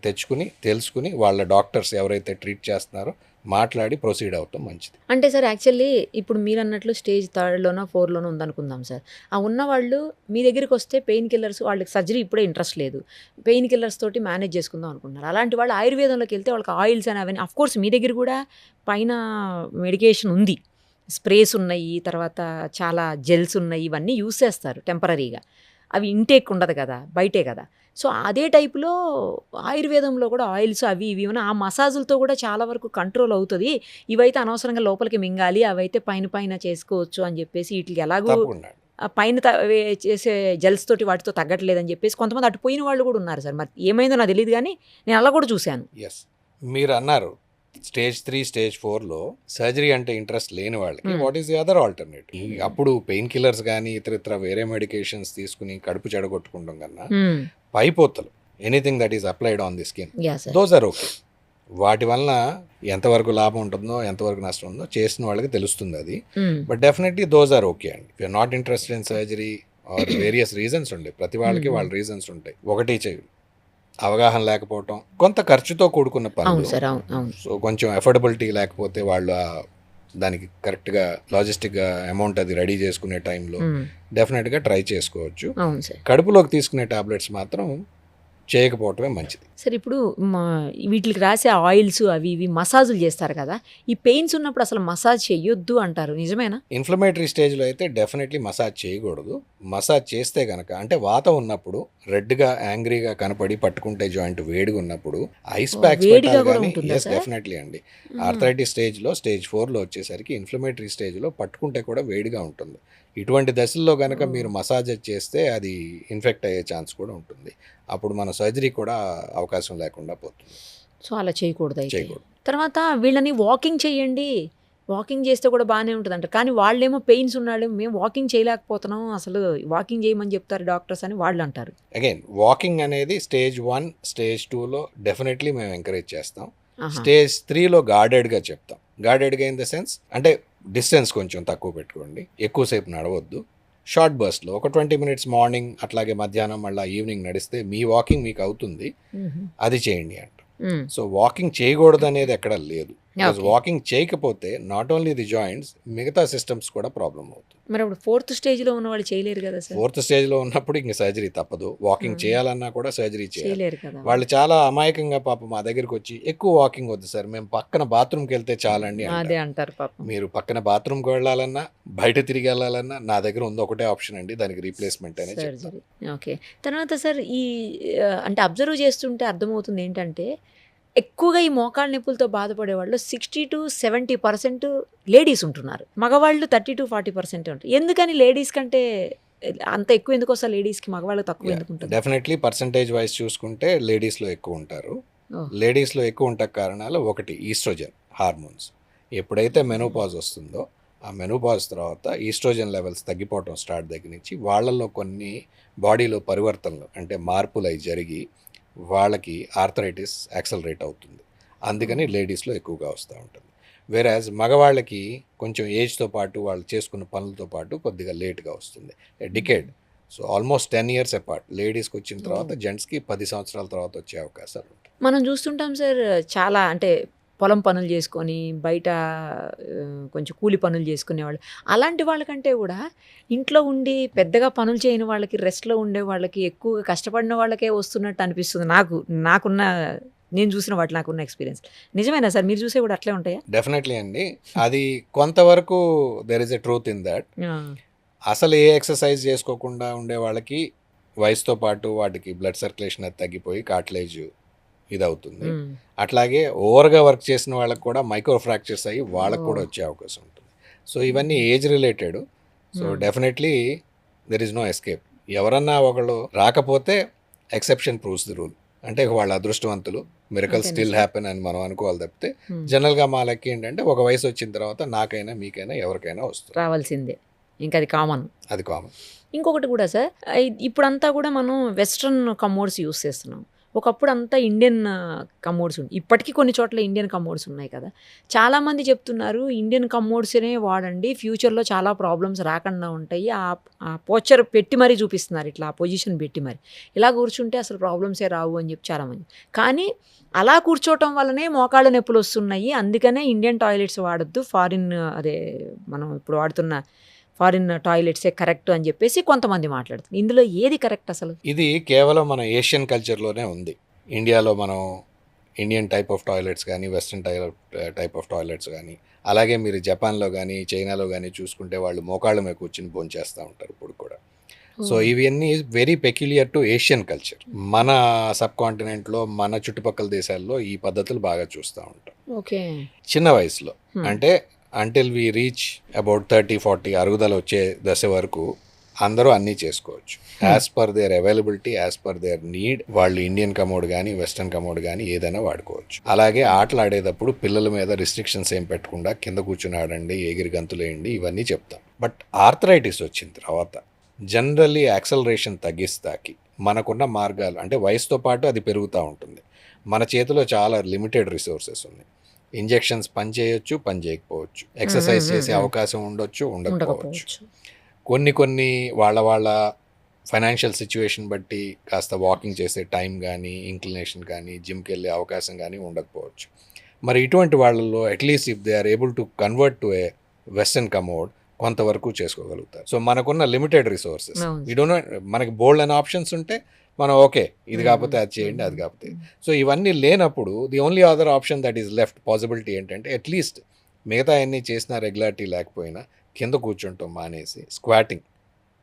తెలుసుకుని వాళ్ళ డాక్టర్స్ ఎవరైతే ట్రీట్ చేస్తున్నారో మాట్లాడి ప్రొసీడ్ అవుతాం మంచిది. అంటే సార్ యాక్చువల్లీ ఇప్పుడు మీరు అన్నట్లు స్టేజ్ 3లోనో 4లోనో ఉందనుకుందాం సార్. ఆ ఉన్నవాళ్ళు మీ దగ్గరికి వస్తే పెయిన్ కిల్లర్స్, వాళ్ళకి సర్జరీ ఇప్పుడే ఇంట్రెస్ట్ లేదు, పెయిన్ కిల్లర్స్ తోటి మేనేజ్ చేసుకుందాం అనుకుంటున్నారు. అలాంటి వాళ్ళు ఆయుర్వేదంలోకి వెళ్తే వాళ్ళకి ఆయిల్స్ అని అవన్నీ, అఫ్కోర్స్ మీ దగ్గర కూడా పైన మెడికేషన్ ఉంది, స్ప్రేస్ ఉన్నాయి, తర్వాత చాలా జెల్స్ ఉన్నాయి, ఇవన్నీ యూస్ చేస్తారు టెంపరీగా. అవి ఇంటేక్ ఉండదు కదా, బయటే కదా. సో అదే టైపులో ఆయుర్వేదంలో కూడా ఆయిల్స్ అవి ఇవి ఆ మసాజులతో కూడా చాలా వరకు కంట్రోల్ అవుతుంది. ఇవైతే అనవసరంగా లోపలికి మింగాలి, అవైతే పైన చేసుకోవచ్చు అని చెప్పేసి వీటికి ఎలాగో పైన చేసే జెల్స్ తోటి వాటితో తగ్గట్లేదని చెప్పేసి కొంతమంది అటు పోయిన వాళ్ళు కూడా ఉన్నారు సార్. మరి ఏమైందో నాకు తెలియదు కానీ నేను అలా కూడా చూశాను. ఎస్, మీరు అన్నారు స్టేజ్ 3, స్టేజ్ 4లో సర్జరీ అంటే ఇంట్రెస్ట్ లేని వాళ్ళకి what is the other alternative? అప్పుడు పెయిన్ కిల్లర్స్ కానీ ఇతర వేరే మెడికేషన్స్ తీసుకుని కడుపు చెడగొట్టుకుంటాం కన్నా పైపోతలు, anything that is applied on the skin, those are okay. వాటి వలన ఎంతవరకు లాభం ఉంటుందో ఎంతవరకు నష్టం ఉందో చేసిన వాళ్ళకి తెలుస్తుంది అది. But definitely those are okay అండి. If you're not interested in surgery or various reasons ఉంటాయి, ప్రతి వాళ్ళకి వాళ్ళ రీజన్స్ ఉంటాయి. ఒకటి అవగాహన లేకపోవటం, కొంత ఖర్చుతో కూడుకున్న అవును పనులు. సార్, అవును అవును. సో కొంచెం ఎఫోర్డబిలిటీ లేకపోతే వాళ్ళు దానికి కరెక్ట్గా లాజిస్టిక్గా అమౌంట్ అది రెడీ చేసుకునే టైంలో డెఫినెట్గా ట్రై చేసుకోవచ్చు. అవును సార్. కడుపులోకి తీసుకునే టాబ్లెట్స్ మాత్రం చేయకపోవటమే మంచిది. సరే, ఇప్పుడు వీటికి రాసే ఆయిల్స్ అవి ఇవి మసాజులు చేస్తారు కదా, ఈ పెయిన్స్ ఉన్నప్పుడు అసలు మసాజ్ చేయొద్దు అంటారు, నిజమేనా? ఇన్ఫ్లమేటరీ స్టేజ్లో అయితే డెఫినెట్లీ మసాజ్ చేయకూడదు. మసాజ్ చేస్తే కనుక అంటే వాతం ఉన్నప్పుడు రెడ్గా యాంగ్రీగా కనపడి పట్టుకుంటే జాయింట్ వేడిగా ఉన్నప్పుడు ఐస్ ప్యాక్స్ వేడిగా పెట్టాలి కూడా కానీ. ఉంటుందా ఎస్, సార్? డెఫినెట్లీ అండి. ఆర్థరైటిస్ స్టేజ్లో స్టేజ్ 4లో వచ్చేసరికి ఇన్ఫ్లమేటరీ స్టేజ్లో పట్టుకుంటే కూడా వేడిగా ఉంటుంది. ఇటువంటి దశల్లో కనుక మీరు మసాజ్ చేస్తే అది ఇన్ఫెక్ట్ అయ్యే ఛాన్స్ కూడా ఉంటుంది. అప్పుడు మన సర్జరీ కూడా అవకాశం లేకుండా పోతుంది. సో అలా చేయకూడదు అయితే. చేయకూడదు. తర్వాత వీళ్ళని వాకింగ్ చేయండి, వాకింగ్ చేస్తే కూడా బాగానే ఉంటుంది అంటారు, కానీ వాళ్ళేమో పెయిన్స్ ఉన్నాళ్ళు, మేము వాకింగ్ చేయలేకపోతున్నాం, అసలు వాకింగ్ చేయమని చెప్తారు డాక్టర్స్ అని వాళ్ళు అంటారు. అగైన్ వాకింగ్ అనేది స్టేజ్ 1 స్టేజ్ 2లో డెఫినెట్లీ మేము ఎంకరేజ్ చేస్తాం. ఆహా. స్టేజ్ 3లో గార్డెడ్గా చెప్తాం. గార్డెడ్గా ఇన్ ద సెన్స్ అంటే డిస్టెన్స్ కొంచెం తక్కువ పెట్టుకోండి, ఎక్కువసేపు నడవద్దు. షార్ట్ బర్స్ట్లో ఒక 20 మినిట్స్ మార్నింగ్ అట్లాగే మధ్యాహ్నం మళ్ళీ ఈవినింగ్ నడిస్తే మీ వాకింగ్ మీకు అవుతుంది, అది చేయండి అంట. సో వాకింగ్ చేయకూడదు అనేది ఎక్కడ లేదు. వాకింగ్ చేయకపోతే నాట్ ఓన్లీ ది జాయింట్స్, మిగతా సిస్టమ్స్ కూడా ప్రాబ్లం అవుతుంది. మరి అప్పుడు 4th స్టేజ్లో ఉన్న వాళ్ళు చేయలేరు కదా సార్? 4th స్టేజ్లో ఉన్నప్పుడు ఇంక సర్జరీ తప్పదు. వాకింగ్ చేయాలన్నా కూడా సర్జరీ చేయాలి. చేయలేరు కదా వాళ్ళు చాలా అమాయకంగా పాపం మా దగ్గరికి వచ్చి ఎక్కువ వాకింగ్ వద్దు సార్, మేము పక్కన బాత్రూమ్కి వెళ్తే చాలండి అంటారు. అదే అంటారు పాపం. మీరు పక్కన బాత్రూమ్కి వెళ్ళాలన్నా బయట తిరిగి వెళ్ళాలన్నా నా దగ్గర ఉంది ఒకటే ఆప్షన్ అండి, దానికి రీప్లేస్మెంట్ అనే చెప్తాను. సర్జరీ. ఓకే. తర్వాత సార్ ఈ అంటే అబ్జర్వ్ చేస్తుంటే అర్థమవుతుంది ఏంటంటే, ఎక్కువగా ఈ మోకాళ్ళ నొప్పులతో బాధపడే వాళ్ళు 60 to 70% లేడీస్ ఉంటున్నారు, మగవాళ్ళు 30 to 40% ఉంటారు. ఎందుకని లేడీస్ కంటే అంత ఎక్కువ ఎందుకు వస్తారు లేడీస్కి, మగవాళ్ళకి తక్కువ ఎందుకు ఉంటుంది? డెఫినెట్లీ పర్సంటేజ్ వైజ్ చూసుకుంటే లేడీస్లో ఎక్కువ ఉంటారు. లేడీస్లో ఎక్కువ ఉంటే కారణాలు ఒకటి ఈస్ట్రోజన్ హార్మోన్స్. ఎప్పుడైతే మెనోపాజ్ వస్తుందో ఆ మెనోపాజ్ తర్వాత ఈస్ట్రోజన్ లెవెల్స్ తగ్గిపోవటం స్టార్ట్ దగ్గర నుంచి వాళ్ళల్లో కొన్ని బాడీలో పరివర్తనలు అంటే మార్పులు అవి జరిగి వాళ్ళకి ఆర్థరైటిస్ యాక్సలరేట్ అవుతుంది. అందుకని లేడీస్లో ఎక్కువగా వస్తూ ఉంటుంది. వేరాజ్ మగవాళ్ళకి కొంచెం ఏజ్తో పాటు వాళ్ళు చేసుకున్న పనులతో పాటు కొద్దిగా లేట్గా వస్తుంది, decade. So almost 10 years apart. లేడీస్కి వచ్చిన తర్వాత జెంట్స్కి 10 సంవత్సరాల తర్వాత వచ్చే అవకాశాలు ఉంటాయి. మనం చూస్తుంటాం సార్, చాలా అంటే పొలం పనులు చేసుకొని బయట కొంచెం కూలి పనులు చేసుకునేవాళ్ళు, అలాంటి వాళ్ళకంటే కూడా ఇంట్లో ఉండి పెద్దగా పనులు చేయని వాళ్ళకి, రెస్ట్లో ఉండే వాళ్ళకి, ఎక్కువగా కష్టపడిన వాళ్ళకే వస్తున్నట్టు అనిపిస్తుంది నేను చూసిన వాటి నాకున్న ఎక్స్పీరియన్స్. నిజమేనా సార్? మీరు చూసే కూడా అట్లే ఉంటాయా? డెఫినెట్లీ అండి. అది కొంతవరకు there is a truth in that. అసలు ఏ ఎక్సర్సైజ్ చేసుకోకుండా ఉండే వాళ్ళకి వయసుతో పాటు వాటికి బ్లడ్ సర్క్యులేషన్ అది తగ్గిపోయి కార్టిలేజ్ ఇది అవుతుంది. అట్లాగే ఓవర్గా వర్క్ చేసిన వాళ్ళకి కూడా మైక్రో ఫ్రాక్చర్స్ అయ్యి వాళ్ళకి కూడా వచ్చే అవకాశం ఉంటుంది. సో ఇవన్నీ age related. So definitely there is no escape. ఎవరన్నా ఒకళ్ళు రాకపోతే ఎక్సెప్షన్ ప్రూవ్స్ ది రూల్. అంటే వాళ్ళ అదృష్టవంతులు, మిరకల్ స్టిల్ హ్యాపెన్ అని మనం అనుకోవాలి తప్పితే జనరల్గా మా లెక్క ఏంటంటే ఒక వయసు వచ్చిన తర్వాత నాకైనా మీకైనా ఎవరికైనా వస్తుంది, రావాల్సిందే, ఇంకా అది కామన్. అది కామన్. ఇంకొకటి కూడా సార్, ఇప్పుడంతా కూడా మనం వెస్ట్రన్ కమోడ్స్ యూస్ చేస్తున్నాం. ఒకప్పుడు అంతా ఇండియన్ కమోడ్స్ ఉన్నాయి, ఇప్పటికీ కొన్ని చోట్ల ఇండియన్ కమోడ్స్ ఉన్నాయి కదా. చాలామంది చెప్తున్నారు ఇండియన్ కమోడ్స్నే వాడండి, ఫ్యూచర్లో చాలా ప్రాబ్లమ్స్ రాకుండా ఉంటాయి. ఆ పోస్చర్ పెట్టి మరీ చూపిస్తున్నారు, ఇట్లా ఆ పొజిషన్ పెట్టి మరి ఇలా కూర్చుంటే అసలు ప్రాబ్లమ్సే రావు అని చెప్పి చాలామంది. కానీ అలా కూర్చోవటం వల్లనే మోకాళ్ళ నొప్పులు వస్తున్నాయి, అందుకనే ఇండియన్ టాయిలెట్స్ వాడొద్దు, మనం ఇప్పుడు వాడుతున్న ఫారిన్ టాయిలెట్సే కరెక్ట్ అని చెప్పేసి కొంతమంది మాట్లాడుతున్నారు. ఇందులో ఏది కరెక్ట్ అసలు? ఇది కేవలం మన ఏషియన్ కల్చర్లోనే ఉంది. ఇండియాలో మనం ఇండియన్ టైప్ ఆఫ్ టాయిలెట్స్ కానీ, వెస్ట్రన్ టైప్ ఆఫ్ టాయిలెట్స్ కానీ, అలాగే మీరు జపాన్లో కానీ చైనాలో కానీ చూసుకుంటే వాళ్ళు మోకాళ్ళ మీద కూర్చుని భోంచేస్తూ ఉంటారు ఇప్పుడు కూడా. సో ఇవన్నీ very peculiar to Asian culture. మన సబ్ కాంటినెంట్లో మన చుట్టుపక్కల దేశాల్లో ఈ పద్ధతులు బాగా చూస్తూ ఉంటాం. ఓకే. చిన్న వయసులో అంటే అంటిల్ వి రీచ్ అబౌట్ 30-40 అరుగుదల వచ్చే దశ వరకు అందరూ అన్నీ చేసుకోవచ్చు as per their availability, as per their need. వాళ్ళు ఇండియన్ కమోడ్ కానీ వెస్ట్రన్ కమోడ్ కానీ ఏదైనా వాడుకోవచ్చు. అలాగే ఆటలు ఆడేటప్పుడు పిల్లల మీద రిస్ట్రిక్షన్స్ ఏం పెట్టకుండా కింద కూర్చుని ఆడండి, ఎగిరి గంతులేయండి, ఇవన్నీ చెప్తాం. బట్ ఆర్థరైటిస్ వచ్చిన తర్వాత జనరల్లీ యాక్సలరేషన్ తగ్గిస్తాకి మనకున్న మార్గాలు అంటే వయసుతో పాటు అది పెరుగుతూ ఉంటుంది. మన చేతిలో చాలా లిమిటెడ్ రిసోర్సెస్ ఉన్నాయి. ఇంజెక్షన్స్ పని చేయొచ్చు, పని చేయకపోవచ్చు. ఎక్సర్సైజ్ చేసే అవకాశం ఉండొచ్చు, ఉండకపోవచ్చు. కొన్ని వాళ్ళ ఫైనాన్షియల్ సిచ్యువేషన్ బట్టి కాస్త వాకింగ్ చేసే టైం కానీ ఇంక్లినేషన్ కానీ జిమ్కి వెళ్ళే అవకాశం కానీ ఉండకపోవచ్చు. మరి ఇటువంటి వాళ్ళల్లో at least if they are able to convert to a western commode కొంతవరకు చేసుకోగలుగుతారు. సో మనకున్న లిమిటెడ్ రిసోర్సెస్ మనకి బోల్డ్ అనే ఆప్షన్స్ ఉంటే మనం ఓకే ఇది కాకపోతే అది చేయండి అది కాకపోతే. సో ఇవన్నీ లేనప్పుడు the only other option that is left possibility ఏంటంటే అట్లీస్ట్ మిగతా అన్నీ చేసిన రెగ్యులారిటీ లేకపోయినా కింద కూర్చుంటాం మానేసి squatting.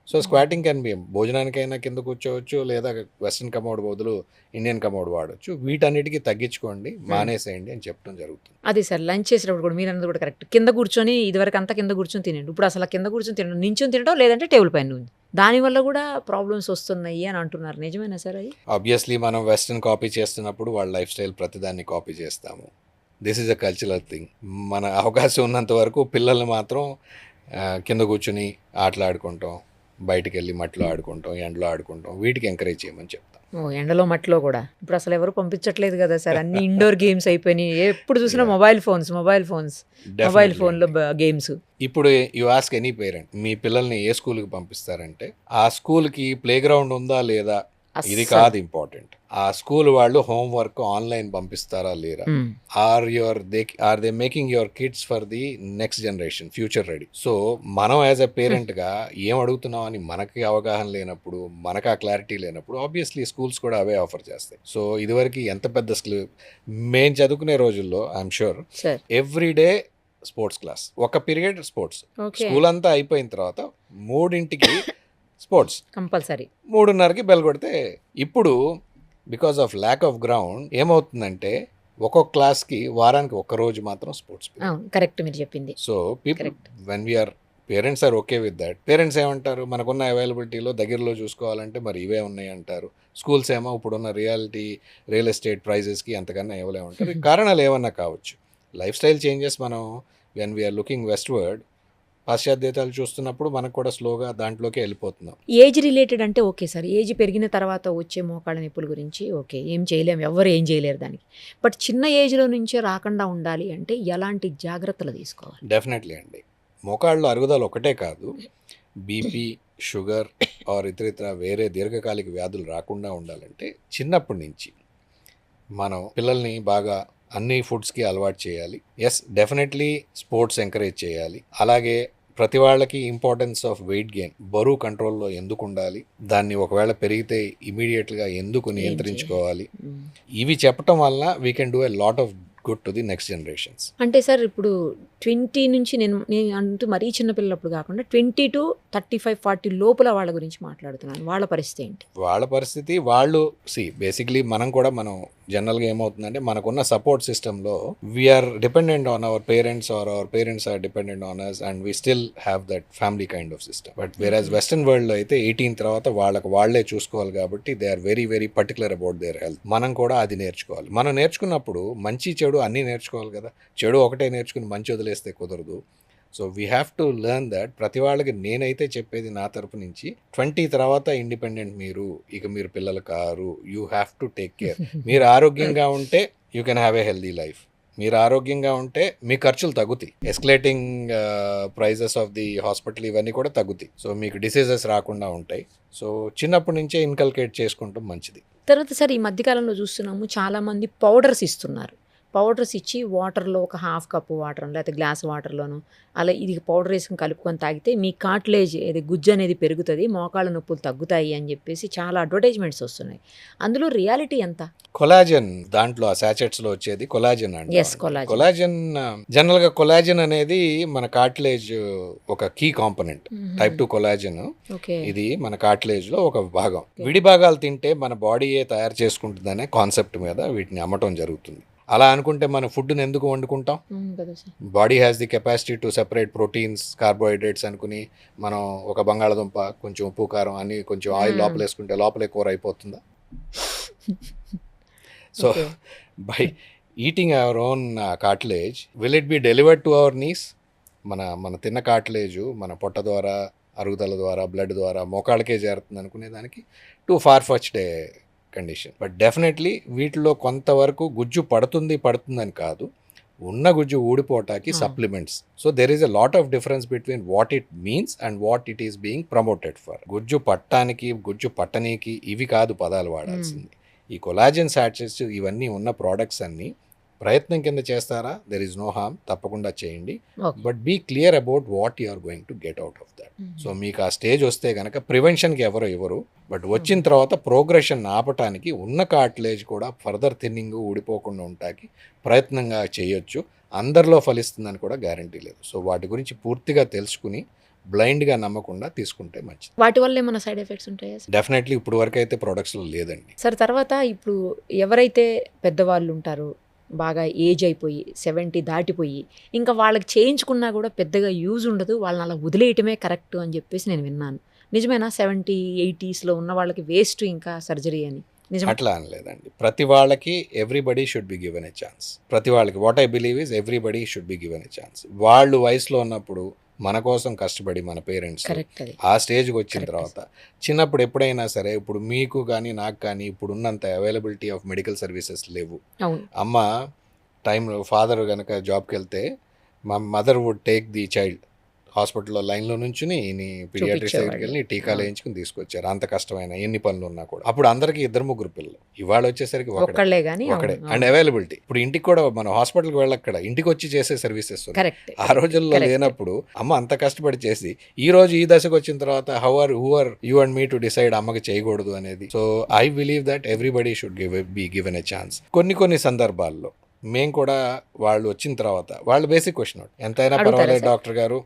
So squatting can be భోజనానికైనా కింద కూర్చోవచ్చు, లేదా వెస్ట్రన్ కమోడ్ బదులు ఇండియన్ కమోడ్ వాడచ్చు. వీటన్నిటికీ తగ్గించుకోండి, మానేసేయండి అని చెప్పడం జరుగుతుంది. అది సార్ లంచ్ చేసేటప్పుడు కూడా మీరు అన్నది కూడా కరెక్ట్. కింద కూర్చొని ఇదివరకు అంతా కింద కూర్చొని తినండి, ఇప్పుడు అసలు కింద కూర్చొని తినడం, నించొని తినడం, లేదంటే టేబుల్ పైన ఉంది. దానివల్ల కూడా ప్రాబ్లమ్స్ వస్తున్నాయి అని అంటున్నారు. నిజమేనా సార్ అది? ఆబ్వియస్లీ మనం వెస్ట్రన్ కాపీ చేస్తున్నప్పుడు వాళ్ళ లైఫ్ స్టైల్ ప్రతిదాన్ని కాపీ చేస్తాము. This is a cultural thing. మన అవకాశం ఉన్నంత వరకు పిల్లల్ని మాత్రం కింద కూర్చుని ఆటలాడుకుంటాం, బయటికి వెళ్ళి మట్టిలో ఆడుకుంటాం, ఎండలో ఆడుకుంటాం, వీటికి ఎంకరేజ్ చేయమని చెప్తాం. ఎండలో మట్టిలో కూడా ఇప్పుడు అసలు ఎవరు పంపించట్లేదు కదా సార్, అన్ని ఇండోర్ గేమ్స్ అయిపోయినాయి. ఎప్పుడు చూసినా మొబైల్ ఫోన్లో గేమ్స్. ఇప్పుడు యు ఆస్క్ ఎనీ పేరెంట్, మీ పిల్లల్ని ఏ స్కూల్కి పంపిస్తారంటే ఆ స్కూల్కి ప్లే గ్రౌండ్ ఉందా లేదా, ఇది కాదు ఇంపార్టెంట్. ఆ స్కూల్ వాళ్ళు హోంవర్క్ ఆన్లైన్ పంపిస్తారా లేరా, are they making your kids for the next generation, future ready. So మనం యాజ్ ఎ పేరెంట్ గా ఏం అడుగుతున్నాం అని మనకి అవగాహన లేనప్పుడు, మనకు ఆ క్లారిటీ లేనప్పుడు ఆబ్వియస్లీ స్కూల్స్ కూడా అవే ఆఫర్ చేస్తాయి. సో ఇదివరకు ఎంత పెద్ద స్కూల్ మేము చదువుకునే రోజుల్లో I'm sure every day sports class, ఒక పీరియడ్ స్పోర్ట్స్. స్కూల్ అంతా అయిపోయిన తర్వాత 3ంటికి స్పోర్ట్స్ కంపల్సరీ, 3:30కి బెల్ కొడితే. ఇప్పుడు because of lack of ground ఏమవుతుందంటే ఒక్కొక్క క్లాస్కి వారానికి ఒక్క రోజు మాత్రం స్పోర్ట్స్. కరెక్ట్ మీరు చెప్పింది. So people when we're parents are okay with that. Parents ఏమంటారు, మనకున్న అవైలబిలిటీలో దగ్గరలో చూసుకోవాలంటే మరి ఇవే ఉన్నాయి అంటారు. స్కూల్స్ ఏమో ఇప్పుడున్న రియల్ ఎస్టేట్ ప్రైజెస్కి అంతకన్నా ఇవ్వలేమంటారు. కారణాలు ఏమన్నా కావచ్చు. లైఫ్ స్టైల్ చేంజెస్ మనం వెన్ వీఆర్ లుకింగ్ వెస్ట్వర్డ్, పాశ్చాత్యతలు చూస్తున్నప్పుడు మనకు కూడా స్లోగా దాంట్లోకి వెళ్ళిపోతున్నాం. ఏజ్ రిలేటెడ్ అంటే ఓకే సార్, ఏజ్ పెరిగిన తర్వాత వచ్చే మోకాళ్ళ నొప్పుల గురించి ఓకే, ఏం చేయలేము, ఎవరు ఏం చేయలేరు దానికి. బట్ చిన్న ఏజ్లో నుంచే రాకుండా ఉండాలి అంటే ఎలాంటి జాగ్రత్తలు తీసుకోవాలి? డెఫినెట్లీ అండి, మోకాళ్ళు అరుగుదల ఒకటే కాదు, బీపీ, షుగర్ ఆర్ ఇతరితర వేరే దీర్ఘకాలిక వ్యాధులు రాకుండా ఉండాలంటే చిన్నప్పటి నుంచి మనం పిల్లల్ని బాగా అన్ని ఫుడ్స్కి అలవాటు చేయాలి. ఎస్, డెఫినెట్లీ స్పోర్ట్స్ ఎంకరేజ్ చేయాలి. అలాగే ప్రతి వాళ్ళకి ఇంపార్టెన్స్ ఆఫ్ వెయిట్ గెయిన్, బరువు కంట్రోల్లో ఎందుకు ఉండాలి, దాన్ని ఒకవేళ పెరిగితే ఇమీడియట్గా ఎందుకు నియంత్రించుకోవాలి, ఇవి చెప్పటం వల్ల we can do a lot of good to the next generations. అంటే సార్ ఇప్పుడు 20 నుంచి నేను అంటూ మరీ చిన్నపిల్లప్పుడు కాకుండా 20 to 35-40 లోపల వాళ్ళ గురించి మాట్లాడుతున్నాను. వాళ్ళ పరిస్థితి ఏంటి? వాళ్ళ పరిస్థితి వాళ్ళు బేసిక్లీ మనం జనరల్గా ఏమవుతుందంటే మనకున్న సపోర్ట్ సిస్టంలో we are dependent on our parents or our parents are dependent on us and we still have that family kind of system. But whereas western వరల్డ్లో అయితే 18 తర్వాత వాళ్ళే చూసుకోవాలి కాబట్టి they are very very particular about their health. మనం కూడా అది నేర్చుకోవాలి. మనం నేర్చుకున్నప్పుడు మంచి చెడు అన్నీ నేర్చుకోవాలి కదా. చెడు ఒకటే నేర్చుకుని మంచి వదిలేస్తే కుదరదు. So we have to learn that. ప్రతి వాళ్ళకి నేనైతే చెప్పేది నా తరపు నుంచి 20 తర్వాత ఇండిపెండెంట్ మీరు పిల్లలు కారు, you have to take care. మీరు ఆరోగ్యంగా ఉంటే you can have a healthy life. మీరు ఆరోగ్యంగా ఉంటే మీ ఖర్చులు తగ్గుతాయి, escalating prices of the hospital ఇవన్నీ కూడా తగ్గుతాయి. సో మీకు డిసీజెస్ రాకుండా ఉంటాయి. సో చిన్నప్పటి నుంచే ఇన్కల్కేట్ చేసుకుంటాం మంచిది. తర్వాత సార్ ఈ మధ్యకాలంలో చూస్తున్నాము చాలామంది పౌడర్స్ ఇస్తున్నారు. పౌడర్స్ ఇచ్చి వాటర్లో ఒక ½ కప్పు వాటర్ లేకపోతే గ్లాస్ వాటర్లోను అలా ఇది పౌడర్ వేసుకుని కలుపుకొని తాగితే మీ కార్టిలేజ్ గుజ్జు అనేది పెరుగుతుంది, మోకాళ్ళ నొప్పులు తగ్గుతాయి అని చెప్పేసి చాలా అడ్వర్టైజ్మెంట్స్ వస్తున్నాయి. అందులో రియాలిటీ ఎంత? కొలాజన్, దాంట్లో ఆ సాచెట్స్లో వచ్చేది కొలాజన్ అండి. కొలాజన్ జనరల్గా కొలాజన్ అనేది మన కార్టిలేజ్ ఒక కీ కాంపోనెంట్. టైప్ 2 కొలాజన్ ఇది మన కార్టిలేజ్లో ఒక భాగం. విడి భాగాలు తింటే మన బాడీయే తయారు చేసుకుంటుందనే కాన్సెప్ట్ మీద వీటిని అమ్మటం జరుగుతుంది. అలా అనుకుంటే మన ఫుడ్ని ఎందుకు వండుకుంటాం? Body has the capacity to separate proteins, carbohydrates అనుకుని మనం ఒక బంగాళదుంప, కొంచెం ఉప్పు, కారం అని కొంచెం ఆయిల్ లోపల వేసుకుంటే లోపలే కూర అయిపోతుందా? So by eating our own cartilage will it be delivered to our knees? మన తిన్న కార్టిలేజు మన పొట్ట ద్వారా, అరుగుదల ద్వారా, బ్లడ్ ద్వారా మోకాళ్ళకే చేరుతుంది అనుకునే దానికి too far fetched condition. But definitely వీటిలో కొంతవరకు గుజ్జు పడుతుందని కాదు, ఉన్న గుజ్జు ఊడిపోవటానికి supplements. So there is a lot of difference between what it means and what it is being promoted for. గుజ్జు పట్టానికి గుజ్జు పట్టనీకి ఇవి కాదు పదాలు వాడాల్సింది. ఈ కొలాజన్ సాచెస్ ఇవన్నీ ఉన్న ప్రోడక్ట్స్ అన్ని ప్రయత్నం కింద చేస్తారా, దెర్ ఈస్ నో హార్మ్, తప్పకుండా చేయండి. But be clear about what you are going to get out of that. So మీకు ఆ స్టేజ్ వస్తే కనుక ప్రివెన్షన్కి ఎవరు ఇవ్వరు, బట్ వచ్చిన తర్వాత ప్రోగ్రెషన్ ఆపటానికి ఉన్న కార్టిలేజ్ కూడా ఫర్దర్ థిన్నింగ్ ఊడిపోకుండా ఉంటాకి ప్రయత్నంగా చేయొచ్చు. అందరిలో ఫలిస్తుందని కూడా గ్యారంటీ లేదు. సో వాటి గురించి పూర్తిగా తెలుసుకుని బ్లైండ్గా నమ్మకుండా తీసుకుంటే మంచిది. వాటి వల్ల ఏమైనా సైడ్ ఎఫెక్ట్స్ ఉంటాయా? డెఫినెట్లీ ఇప్పుడు వరకు అయితే ప్రొడక్ట్స్లో లేదండి. సార్ తర్వాత ఇప్పుడు ఎవరైతే పెద్దవాళ్ళు ఉంటారో, బాగా ఏజ్ అయిపోయి 70 దాటిపోయి ఇంకా వాళ్ళకి చేయించుకున్నా కూడా పెద్దగా యూజ్ ఉండదు, వాళ్ళని అలా వదిలేయటమే కరెక్ట్ అని చెప్పేసి నేను విన్నాను. నిజమేనా? 70, 80sలో ఉన్న వాళ్ళకి వేస్ట్ ఇంకా సర్జరీ అని? అట్లా అనలేదండి. ప్రతి వాళ్ళకి everybody should be given a chance. ప్రతి వాళ్ళకి what I believe is everybody should be given a chance. వాళ్ళు వయసులో ఉన్నప్పుడు మన కోసం కష్టపడి మన పేరెంట్స్ ఆ స్టేజ్కి వచ్చిన తర్వాత చిన్నప్పుడు ఎప్పుడైనా సరే, ఇప్పుడు మీకు కానీ నాకు కానీ ఇప్పుడు ఉన్నంత అవైలబిలిటీ ఆఫ్ మెడికల్ సర్వీసెస్ లేవు. అమ్మ టైంలో ఫాదర్ కనుక జాబ్కి వెళ్తే మా mother would take the child హాస్పిటల్లో లైన్లో నుంచుని పీడియాట్రిక్స్ దగ్గరికి వెళ్ళి టీకాలు వేయించుకుని తీసుకొచ్చారు. అంత కష్టమైన ఎన్ని పనులు ఉన్నా కూడా. అప్పుడు అందరికి 2-3 పిల్లలు, ఇవాళ వచ్చేసరికి ఒకడే. అండ్ అవైలబిలిటీ ఇప్పుడు ఇంటికి కూడా మనం హాస్పిటల్కి వెళ్ళక్కడ ఇంటికి వచ్చి చేసే సర్వీసెస్ ఆ రోజుల్లో లేనప్పుడు అమ్మ అంత కష్టపడి చేసి ఈ రోజు ఈ దశకు వచ్చిన తర్వాత who are you and me to decide అమ్మకి చేయకూడదు అనేది. So I believe that everybody should be given a chance. కొన్ని సందర్భాల్లో మేము కూడా వాళ్ళు వచ్చిన తర్వాత వాళ్ళు బేసిక్ క్వశ్చన్ ఎంతైనా పర్వాలేదు డాక్టర్ గారు,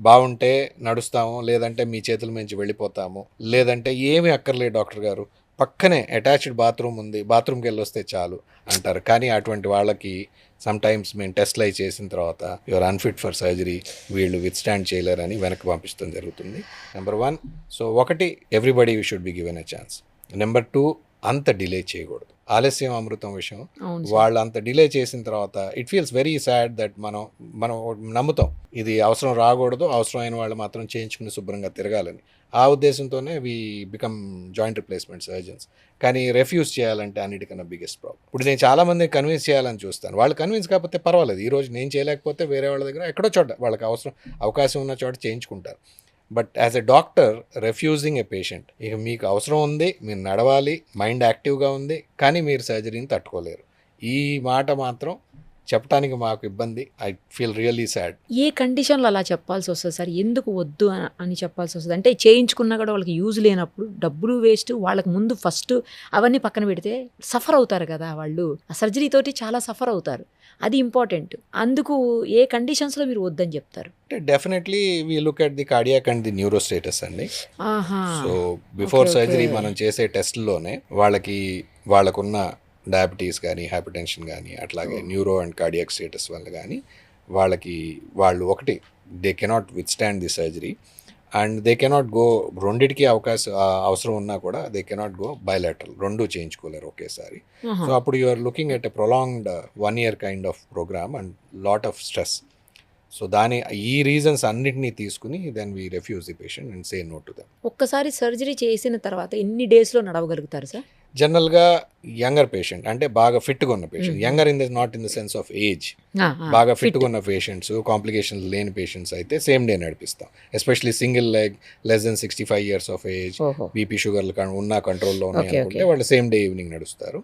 బాగుంటే నడుస్తాము, లేదంటే మీ చేతుల నుంచి వెళ్ళిపోతాము, లేదంటే ఏమీ అక్కర్లేదు డాక్టర్ గారు, పక్కనే అటాచ్డ్ బాత్రూమ్ ఉంది, బాత్రూమ్కి వెళ్ళి వస్తే చాలు అంటారు. కానీ అటువంటి వాళ్ళకి సమ్ టైమ్స్ మేము టెస్ట్లు అయి చేసిన తర్వాత యువర్ అన్ఫిట్ ఫర్ సర్జరీ, వీళ్ళు విత్ స్టాండ్ చేయలేరని వెనక్కి పంపించడం జరుగుతుంది. నెంబర్ 1. సో ఒకటి, everybody should be given a chance. Number 2, అంత డిలే చేయకూడదు. ఆలస్యం అమృతం విషయం. వాళ్ళు అంత డిలే చేసిన తర్వాత it feels very sad that మనం నమ్ముతాం ఇది అవసరం రాకూడదు, అవసరమైన వాళ్ళు మాత్రం చేయించుకుని శుభ్రంగా తిరగాలని. ఆ ఉద్దేశంతోనే we become joint replacement surgeons. కానీ రెఫ్యూజ్ చేయాలంటే అన్నిటికన్నా బిగ్గెస్ట్ ప్రాబ్లం. ఇప్పుడు నేను చాలా మంది కన్విన్స్ చేయాలని చూస్తాను, వాళ్ళు కన్విన్స్ కాకపోతే పర్వాలేదు, ఈ రోజు నేను చేయలేకపోతే వేరే వాళ్ళ దగ్గర ఎక్కడో చోట వాళ్ళకి అవకాశం ఉన్న చోట చేయించుకుంటారు. But as a doctor refusing a patient, ఇక మీకు అవసరం ఉంది, మీరు నడవాలి, మైండ్ యాక్టివ్గా ఉంది, కానీ మీరు సర్జరీని తట్టుకోలేరు, ఈ మాట మాత్రం చెప్పడానికి మాకు ఇబ్బంది. I feel really sad. ఏ కండిషన్లో అలా చెప్పాల్సి వస్తుంది సార్? ఎందుకు వద్దు అని చెప్పాల్సి వస్తుంది? అంటే చేయించుకున్నా కూడా వాళ్ళకి యూజ్ లేనప్పుడు డబ్బులు వేస్ట్, వాళ్ళకి ముందు ఫస్ట్ అవన్నీ పక్కన పెడితే సఫర్ అవుతారు కదా వాళ్ళు, ఆ సర్జరీ తోటి చాలా సఫర్ అవుతారు, అది ఇంపార్టెంట్. అందుకు ఏ కండిషన్స్లో మీరు వద్దని చెప్తారు? Definitely we look at the cardiac and the neuro status అండి. సో బిఫోర్ సర్జరీ మనం చేసే టెస్ట్లోనే వాళ్ళకున్న డయాబెటీస్ కానీ, హైపర్టెన్షన్ కానీ, అట్లాగే న్యూరో అండ్ కార్డియాక్ స్టేటస్ వల్ల కానీ వాళ్ళు ఒకటి they cannot with stand the surgery and they cannot go, రెండిటికి అవసరం ఉన్నా కూడా దే కెనాట్ గో బైలాటరల్, రెండు చేయించుకోలేరు ఒకేసారి. సో అప్పుడు you are looking at a prolonged 1 year kind of programme and lot of stress. So ఈ రీజన్స్ అన్నిటినీ తీసుకుని then we refuse the patient and say no to them. ఒక్కసారి surgery చేసిన తర్వాత ఎన్ని డేస్లో నడవగలుగుతారు సార్? జనరల్గా యంగర్ పేషెంట్ అంటే బాగా ఫిట్గా ఉన్న patient, younger not in the sense of age, బాగా ఫిట్గా ఉన్న పేషెంట్స్, కాంప్లికేషన్స్ లేని పేషెంట్స్ అయితే సేమ్ డే నడిపిస్తాం. Especially single leg, less than 65 years of age, BP షుగర్లు ఉన్న కంట్రోల్లో ఉన్నాయి అనుకుంటే వాళ్ళు సేమ్ డే ఈవినింగ్ నడుస్తారు.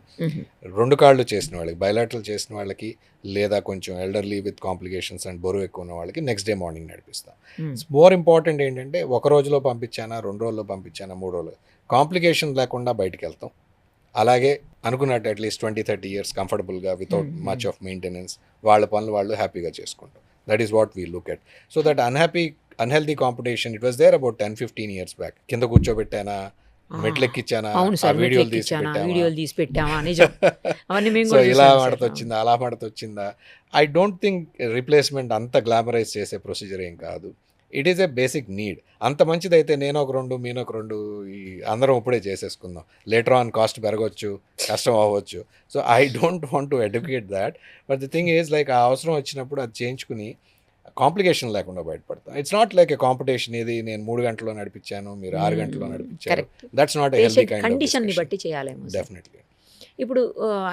2 కాళ్ళు చేసిన వాళ్ళకి, బైలాటరల్ చేసిన వాళ్ళకి, లేదా కొంచెం ఎల్డర్లీ విత్ కాంప్లికేషన్స్ అండ్ బరువు ఎక్కువ ఉన్న వాళ్ళకి నెక్స్ట్ డే మార్నింగ్ నడిపిస్తాం. మోర్ ఇంపార్టెంట్ ఏంటంటే 1 రోజులో పంపించానా, 2 రోజుల్లో పంపించానా, 3 రోజులు కాంప్లికేషన్ లేకుండా బయటికి వెళ్తాం. అలాగే అనుకున్నట్టు అట్లీస్ట్ 20-30 years కంఫర్టబుల్గా వితౌట్ మచ్ ఆఫ్ మెయింటెనెన్స్ వాళ్ళ పనులు వాళ్ళు హ్యాపీగా చేసుకుంటాం. That is what we look at. So that unhealthy competition it was there about 10-15 years back. కింద కూర్చోబెట్టానా, మెట్లెక్కిచ్చానా, వీడియోలు తీసి పెట్టామా, సో ఇలా మడతొచ్చిందా, అలా మడతొచ్చిందా. ఐ డోంట్ థింక్ రిప్లేస్మెంట్ అంత గ్లామరైజ్ చేసే ప్రొసీజర్ ఏం కాదు. It is a basic need. అంత మంచిదైతే నేను ఒక 2 మీను ఒక 2 అందరం ఇప్పుడే చేసేసుకుందాం. లేటర్ ఆన్ కాస్ట్ పెరగవచ్చు, కష్టం అవ్వచ్చు. So I don't want to educate that. But the thing is like ఆ అవసరం వచ్చినప్పుడు అది చేయించుకుని కాంప్లికేషన్ లేకుండా బయటపడతాం. It's not like a competition, ఇది నేను 3 గంటల్లో నడిపించాను, మీరు 6 గంటల్లో నడిపించారు. That's not a healthy kind of discussion. బట్టి చేయాలేమో. డెఫినెట్లీ. ఇప్పుడు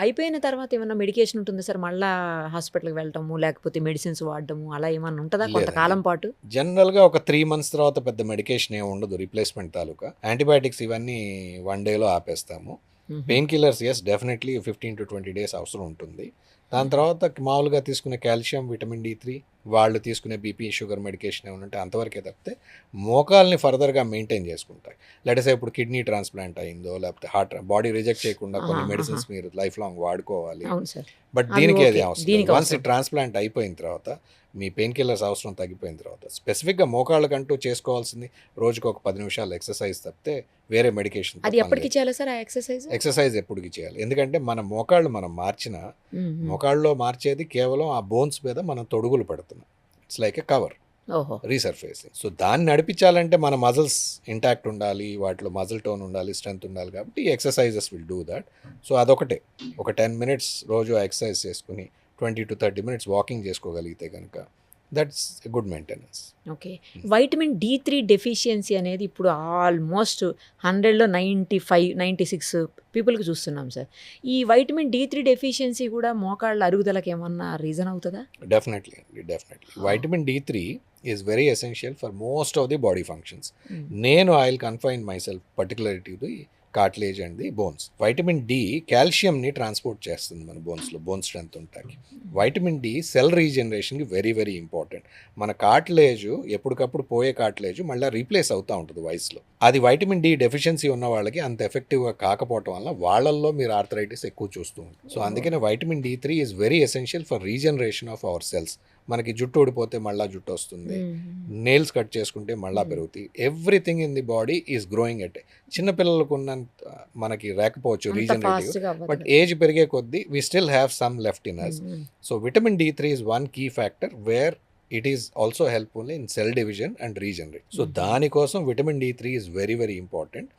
అయిపోయిన తర్వాత ఏమన్నా మెడికేషన్ ఉంటుందా సార్? మళ్ళా హాస్పిటల్కి వెళ్ళటము లేకపోతే మెడిసిన్స్ వాడడము అలా ఏమన్నా ఉంటుందా కొంతకాలం పాటు? జనరల్గా ఒక 3 months తర్వాత పెద్ద మెడికేషన్ ఏమి ఉండదు రీప్లేస్మెంట్ తాలూకా. యాంటీబయాటిక్స్ ఇవన్నీ 1 dayలో ఆపేస్తాము. Pain killers yes definitely 15 to 20 days అవసరం ఉంటుంది. దాని తర్వాత మామూలుగా తీసుకునే కాల్షియం, విటమిన్ D3, వాళ్ళు తీసుకునే బీపీ, షుగర్ మెడికేషన్ ఏమైనా ఉంటే అంతవరకే తప్పితే మోకాల్ని ఫర్దర్గా మెయింటైన్ చేసుకుంటాయి. లేటెస్ట్ ఇప్పుడు కిడ్నీ ట్రాన్స్ప్లాంట్ అయిందో లేకపోతే హార్ట్ బాడీ రిజెక్ట్ చేయకుండా కొన్ని మెడిసిన్స్ మీరు లైఫ్ లాంగ్ వాడుకోవాలి. బట్ దీనికి అది అవసరం. వన్స్ ఈ ట్రాన్స్ప్లాంట్ అయిపోయిన తర్వాత మీ పెయిన్ కిల్లర్స్ అవసరం తగ్గిపోయిన తర్వాత స్పెసిఫిక్గా మోకాళ్ళకంటూ చేసుకోవాల్సింది రోజుకు ఒక 10 నిమిషాలు ఎక్సర్సైజ్ తప్పితే వేరే మెడికేషన్. అది ఎప్పటికి చేయాలి సార్? ఎక్సర్సైజ్ ఎప్పటికి చేయాలి, ఎందుకంటే మన మోకాళ్ళు మనం మార్చిన మోకాళ్ళలో మార్చేది కేవలం ఆ బోన్స్ మీద మనం తొడుగులు పెడుతున్నాం. It's like a cover, resurfacing. So దాన్ని నడిపించాలంటే మన మజిల్స్ ఇంటాక్ట్ ఉండాలి, వాటిలో మజిల్ టోన్ ఉండాలి, స్ట్రెంత్ ఉండాలి. కాబట్టి exercises will do that. So అదొకటే, ఒక 10 minutes రోజు ఎక్సర్సైజ్ చేసుకుని 20 to 30 minutes వాకింగ్ చేసుకోగలిగితే కనుక that's good maintenance. Okay. Vitamin D3 deficiency అనేది ఇప్పుడు ఆల్మోస్ట్ 100లో 96 పీపుల్కి చూస్తున్నాం సార్. ఈ వైటమిన్ D3 డెఫిషియన్సీ కూడా మోకాళ్ళ అరుగుదలకు ఏమన్నా రీజన్ అవుతుందా? డెఫినెట్లీ అండి, definitely. Vitamin D3 is very essential for most of the body functions. నేను I will confine myself particularly to the cartilage and the bones. Vitamin D కాల్షియంని transport చేస్తుంది మన బోన్స్లో, బోన్ స్ట్రెంత్ ఉంటాయి. Vitamin D cell రీజనరేషన్కి very very important. మన cartilage ఎప్పటికప్పుడు పోయే కార్టిలేజ్ మళ్ళీ రీప్లేస్ అవుతూ ఉంటుంది వయసులో. అది వైటమిన్ డి డెఫిషియన్సీ ఉన్న వాళ్ళకి అంత ఎఫెక్టివ్గా కాకపోవటం వల్ల వాళ్ళల్లో మీరు ఆర్థరైటిస్ ఎక్కువ చూస్తూ ఉంటారు. సో అందుకనే vitamin D3 is very essential for regeneration of our cells. మనకి జుట్టు ఊడిపోతే మళ్ళీ జుట్టు వస్తుంది, నెయిల్స్ కట్ చేసుకుంటే మళ్ళీ పెరుగుతాయి. Everything in the body is growing at. చిన్నపిల్లలకు ఉన్నంత మనకి రాకపోవచ్చు రీజనరేటివ్, బట్ ఏజ్ పెరిగే కొద్దీ we still have some left in us. So vitamin D3 is one key factor where it is also helpful in cell division and regenerate. So దానికోసం vitamin D3 is very very important.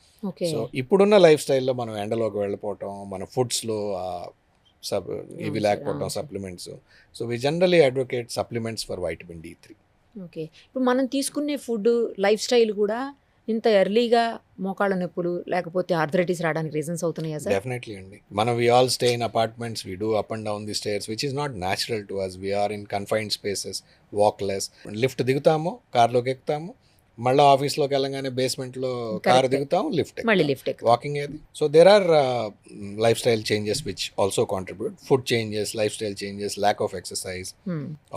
So ఇప్పుడున్న లైఫ్ స్టైల్లో మనం ఎండలోకి వెళ్ళిపోవటం, మన ఫుడ్స్లో ఇవి లేకపోవడం, supplements. So we generally advocate supplements for vitamin D3. Okay. ఇప్పుడు మనం తీసుకునే ఫుడ్, లైఫ్ స్టైల్ కూడా ఇంత ఎర్లీగా మోకాళ్ళ నొప్పులు లేకపోతే ఆర్థరైటిస్ రావడానికి రీజన్స్ అవుతున్నాయా సార్? డెఫినెట్లీ అండి. మనం we all stay in apartments, we do up and down the stairs which is not natural to us. We are in confined spaces, walk less. Lift దిగుతాము, కార్లోకి ఎక్కుతాము, మళ్ళీ ఆఫీస్లోకి వెళ్ళగానే బేస్మెంట్లో కార్ దిగుతాం, లిఫ్ట్ వాకింగ్ ఏది. So there are lifestyle changes which also contribute. Food changes, lifestyle changes, lack of exercise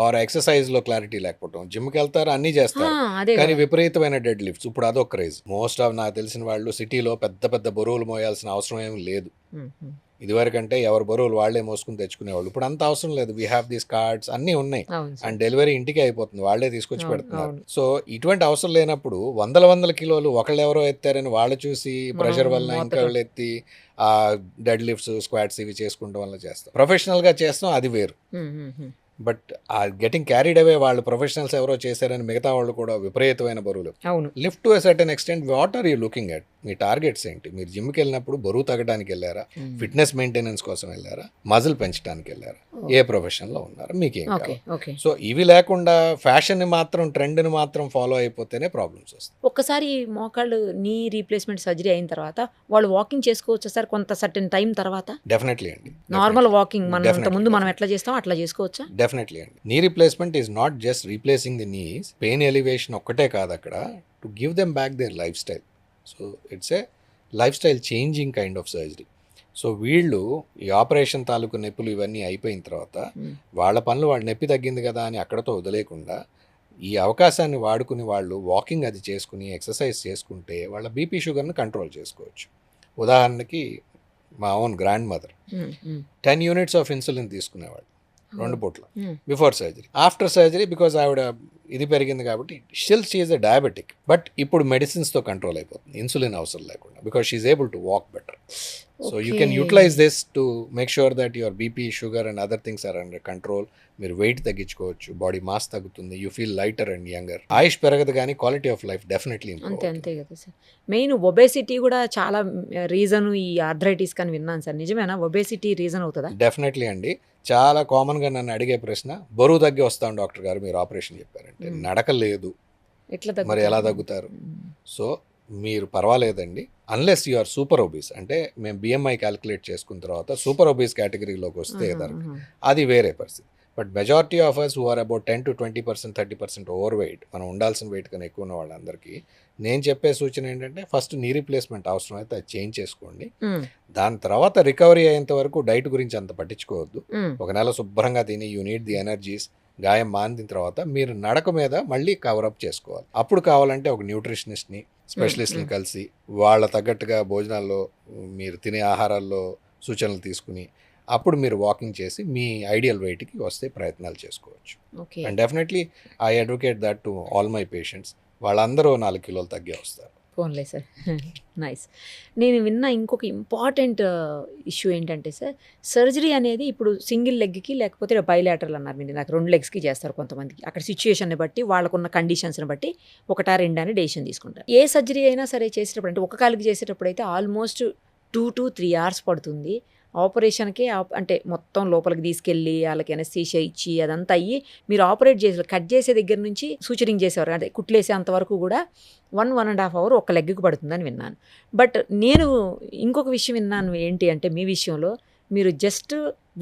or exercise లో క్లారిటీ లేకపోవడం. జిమ్కి వెళ్తారు, అన్ని చేస్తారు, కానీ విపరీతమైన డెడ్ లిఫ్ట్స్. ఇప్పుడు అదొక క్రేజ్. మోస్ట్ ఆఫ్ నాకు తెలిసిన వాళ్ళు సిటీలో పెద్ద పెద్ద బరువులు మోయాల్సిన అవసరం ఏమి లేదు. ఇదివరకంటే ఎవరు బరువులు వాళ్ళే మోసుకుని తెచ్చుకునేవాళ్ళు. ఇప్పుడు అంత అవసరం లేదు. వీ హ్యావ్ దీస్ కార్డ్స్, అన్నీ ఉన్నాయి, అండ్ డెలివరీ ఇంటికి అయిపోతుంది, వాళ్ళే తీసుకొచ్చి పెడుతున్నారు. సో ఇటువంటి అవసరం లేనప్పుడు వందల కిలోలు ఒకళ్ళు ఎవరో ఎత్తారని వాళ్ళు చూసి ప్రెషర్ వల్ల ఇంకా వాళ్ళు ఎత్తి ఆ డెడ్ లిఫ్ట్స్, స్క్వాట్స్ ఇవి చేసుకుంటాం వల్ల చేస్తాం. ప్రొఫెషనల్గా చేస్తాం, అది వేరు. బట్ ఆ గెటింగ్ క్యారీడ్ అవే, వాళ్ళు ప్రొఫెషనల్స్ ఎవరో చేశారని మిగతా వాళ్ళు కూడా విపరీతమైన బరువులు. Lift to a certain extent. What are you looking at? మీ టార్గెట్స్ ఏంటి? మీరు జిమ్కి వెళ్ళినప్పుడు బరువు తగ్గడానికి వెళ్ళారా, ఫిట్నెస్ మెయింటెనెన్స్ కోసం వెళ్ళారా, మజిల్ పెంచడానికి వెళ్ళారా, ఏ ప్రొఫెషన్లో ఉన్నారా, మీకేం కావాలి? సో ఇవి లేకుండా ఫ్యాషన్ని మాత్రం, ట్రెండ్ని మాత్రం ఫాలో అయిపోతేనే ప్రాబ్లమ్స్ వస్తాయి. ఒక్కసారి మోకాళ్ళు నీ రీప్లేస్మెంట్ సర్జరీ అయిన తర్వాత వాళ్ళు వాకింగ్ చేసుకోవచ్చు సార్ కొంత సర్టెన్ టైం తర్వాత? డెఫినెట్లీ అండి. నార్మల్ వాకింగ్ మనం ముందు మనం ఎట్లా చేస్తాం అట్లా చేసుకోవచ్చా? డెఫినెట్లీ అండి. Knee replacement is not just replacing the knees, pain alleviation ఒక్కటే కాదు అక్కడ, to give them back their lifestyle. So it's a lifestyle changing kind of surgery. So వీళ్ళు ఈ ఆపరేషన్ తాలూకు నొప్పులు ఇవన్నీ అయిపోయిన తర్వాత వాళ్ళ పనులు, వాళ్ళ నొప్పి తగ్గింది కదా అని అక్కడతో వదిలేకుండా ఈ అవకాశాన్ని వాడుకుని వాళ్ళు వాకింగ్ అది చేసుకుని ఎక్సర్సైజ్ చేసుకుంటే వాళ్ళ బీపీ షుగర్ని కంట్రోల్ చేసుకోవచ్చు. ఉదాహరణకి మా own grandmother 10 units of insulin తీసుకునేవాళ్ళు 2 పూట్ల before surgery. After surgery because ఆవిడ ఇది పెరిగింది కాబట్టి still she is a diabetic, but ఇప్పుడు మెడిసిన్స్తో కంట్రోల్ అయిపోతుంది, ఇన్సులిన్ అవసరం లేకుండా, because she is able to walk better. So you can utilise this to make sure that your BP, sugar and other things are under control. మీరు weight తగ్గించుకోవచ్చు, body mass తగ్గుతుంది, you feel lighter and younger. ఆయుష్ పెరగదు కానీ quality of life definitely అంతే కదా sir. Main obesity కూడా చాలా రీజన్ ఈ ఆర్థరైటిస్ అని విన్నాను సార్, నిజమేనా? ఒబేసిటీ రీజన్ అవుతుందా? డెఫినెట్లీ అండి. చాలా కామన్గా నన్ను అడిగే ప్రశ్న, బరువు తగ్గి వస్తాను డాక్టర్ గారు, మీరు ఆపరేషన్ చెప్పారంటే నడక లేదు, మరి ఎలా తగ్గుతారు? సో మీరు పర్వాలేదండి, unless you are super obese, అంటే మేము బిఎంఐ క్యాలిక్యులేట్ చేసుకున్న తర్వాత సూపర్ ఒబీస్ కేటగిరీలోకి వస్తే అది వేరే పరిస్థితి. But majority of us who are about 10 to 20%, 30% overweight, మనం ఉండాల్సిన వెయిట్ కన్నా ఎక్కువ ఉన్న వాళ్ళందరికీ నేను చెప్పే సూచన ఏంటంటే ఫస్ట్ నీ రీప్లేస్మెంట్ అవసరం అయితే అది చేంజ్ చేసుకోండి. దాని తర్వాత రికవరీ అయ్యేంత వరకు డైట్ గురించి అంత పట్టించుకోవద్దు. ఒక నెల శుభ్రంగా తిని యూ నీడ్ ది ఎనర్జీస్, గాయం మానిన తర్వాత మీరు నడక మీద మళ్ళీ కవరప్ చేసుకోవాలి. అప్పుడు కావాలంటే ఒక న్యూట్రిషనిస్ట్ని, స్పెషలిస్ట్ని కలిసి వాళ్ళ తగ్గట్టుగా భోజనాల్లో మీరు తినే ఆహారాల్లో సూచనలు తీసుకుని అప్పుడు మీరు వాకింగ్ చేసి మీ ఐడియల్ వెయిట్కి వస్తే ప్రయత్నాలు చేసుకోవచ్చు. And definitely I advocate that to all my patients. వాళ్ళందరూ 4 కిలోలు తగ్గే వస్తారు. ఫోన్లే సార్. నైస్. నేను విన్న ఇంకొక ఇంపార్టెంట్ ఇష్యూ ఏంటంటే సార్, సర్జరీ అనేది ఇప్పుడు సింగిల్ లెగ్కి లేకపోతే బైలాటరల్ అన్నారు మీరు నాకు, 2 లెగ్స్కి చేస్తారు కొంతమందికి. అక్కడ సిచ్యుయేషన్ని బట్టి వాళ్ళకున్న కండిషన్స్ని బట్టి 1 2 అని డెసిషన్ తీసుకుంటారు. ఏ సర్జరీ అయినా సరే చేసేటప్పుడు, అంటే ఒక కాలుకి చేసేటప్పుడు అయితే ఆల్మోస్ట్ 2 to 3 hours పడుతుంది. ఆపరేషన్కి అంటే మొత్తం లోపలికి తీసుకెళ్ళి వాళ్ళకి ఎనస్థీషియా ఇచ్చి అదంతా అయ్యి మీరు ఆపరేట్ చేసే కట్ చేసే దగ్గర నుంచి సూచరింగ్ చేసేవారు, అంటే కుట్లేసే అంతవరకు కూడా 1.5 hours ఒక లెగ్కి పడుతుందని విన్నాను. బట్ నేను ఇంకొక విషయం విన్నాను ఏంటి అంటే మీ విషయంలో మీరు జస్ట్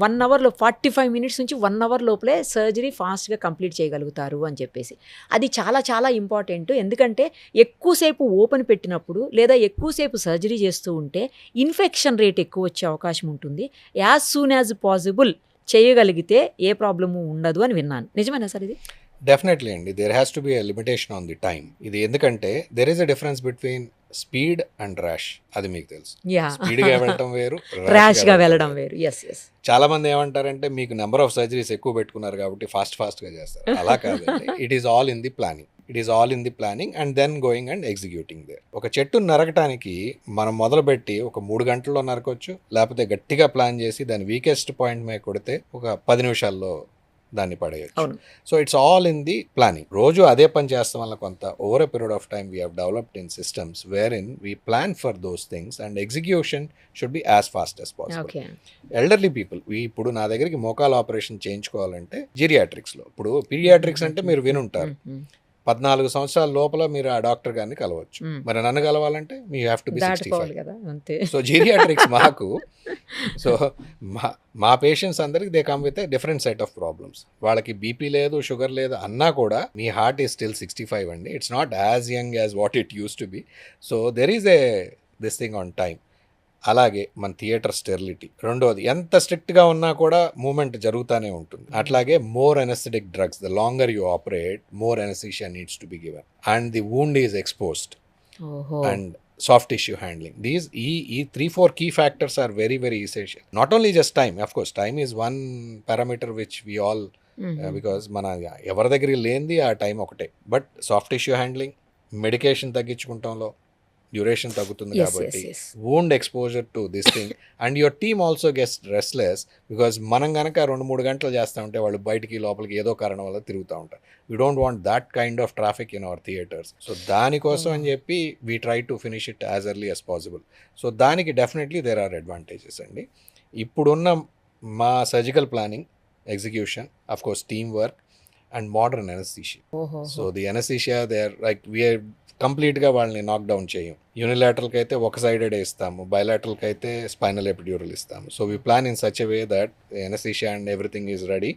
1 hourలో 45 minutes నుంచి 1 hour లోపలే సర్జరీ ఫాస్ట్గా కంప్లీట్ చేయగలుగుతారు అని చెప్పేసి. అది చాలా చాలా ఇంపార్టెంట్. ఎందుకంటే ఎక్కువసేపు ఓపెన్ పెట్టినప్పుడు లేదా ఎక్కువసేపు సర్జరీ చేస్తూ ఉంటే ఇన్ఫెక్షన్ రేట్ ఎక్కువ వచ్చే అవకాశం ఉంటుంది. యాజ్ సూన్ యాజ్ పాసిబుల్ చేయగలిగితే ఏ ప్రాబ్లము ఉండదు అని విన్నాను. నిజమేనా సార్ ఇది? డెఫినెట్లీ అండి, there has to be a limitation on the time. ఇది ఎందుకంటే there is a difference between speed and rash. అది మీకు తెలుసు. స్పీడ్గా వెళ్ళడం వేరు, ర్యాష్గా వెళ్ళడం వేరు. చాలా మంది ఏమంటారంటే మీకు నెంబర్ ఆఫ్ సర్జరీస్ ఎక్కువ పెట్టుకున్నారు కాబట్టి ఫాస్ట్గా చేస్తారు. అలా కాదండి. It is all in the planning and then going and executing there. ఒక చెట్టును నరకటానికి మనం మొదలుపెట్టి ఒక 3 గంటల్లో నరకొచ్చు, లేకపోతే గట్టిగా ప్లాన్ చేసి దాని వీకెస్ట్ పాయింట్ మీద కొడితే ఒక 10 నిమిషాల్లో దాన్ని పడేయచ్చు. So it's all in the planning. రోజు అదే పని చేస్తాం వల్ల కొంత over a period of time we have developed in systems where in we plan for those things and execution should be as fast as possible. Elderly people ఇప్పుడు నా దగ్గరికి మోకాలు ఆపరేషన్ చేయించుకోవాలంటే జీరియాట్రిక్స్లో, ఇప్పుడు పీడియాట్రిక్స్ అంటే మీరు వినుంటారు, 14 సంవత్సరాల లోపల మీరు ఆ డాక్టర్ గారిని కలవచ్చు. మరి నన్ను కలవాలంటే మీ have to be 65. So geriatrics మాకు, సో మా పేషెంట్స్ అందరికి they come with a different set of problems. వాళ్ళకి బీపీ లేదు, షుగర్ లేదు అన్నా కూడా మీ హార్ట్ ఈజ్ స్టిల్ 65 అండి. It's not as young as what it used to be. So there is a this thing on time. అలాగే మన theatre sterility. రెండోది, ఎంత స్ట్రిక్ట్గా ఉన్నా కూడా మూమెంట్ జరుగుతూనే ఉంటుంది. అట్లాగే more anaesthetic drugs, the longer you operate more anaesthesia needs to be given and the wound is exposed and soft tissue handling. These 3-4 key factors are very very essential. Not only just time, of course time is one parameter which we all because మన ఎవరి దగ్గరికి లేనిది ఆ time ఒకటే. But soft tissue handling, medication తగ్గించుకుంటాంలో duration తగ్గుతుంది కాబట్టి, wound exposure to this thing and your team also gets restless because మనం కనుక 2-3 గంటలు చేస్తూ ఉంటే వాళ్ళు బయటికి లోపలికి ఏదో కారణం వల్ల తిరుగుతూ ఉంటారు. We don't want that kind of traffic in our theatres. So దానికోసం అని చెప్పి we try to finish it as early as possible. So దానికి డెఫినెట్లీ దేర్ ఆర్ అడ్వాంటేజెస్ అండి. ఇప్పుడున్న మా surgical planning, execution, of course teamwork and modern anaesthesia. So the anaesthesia they are like we're కంప్లీట్గా వాళ్ళని నాక్ down చేయం. యూనిలాటరల్కి అయితే ఒక సైడెడ్ ఇస్తాము, బైలాటరల్కి అయితే స్పైనల్ ఎపిడ్యూరల్ ఇస్తాము. So we plan in such a way that anaesthesia and everything is ready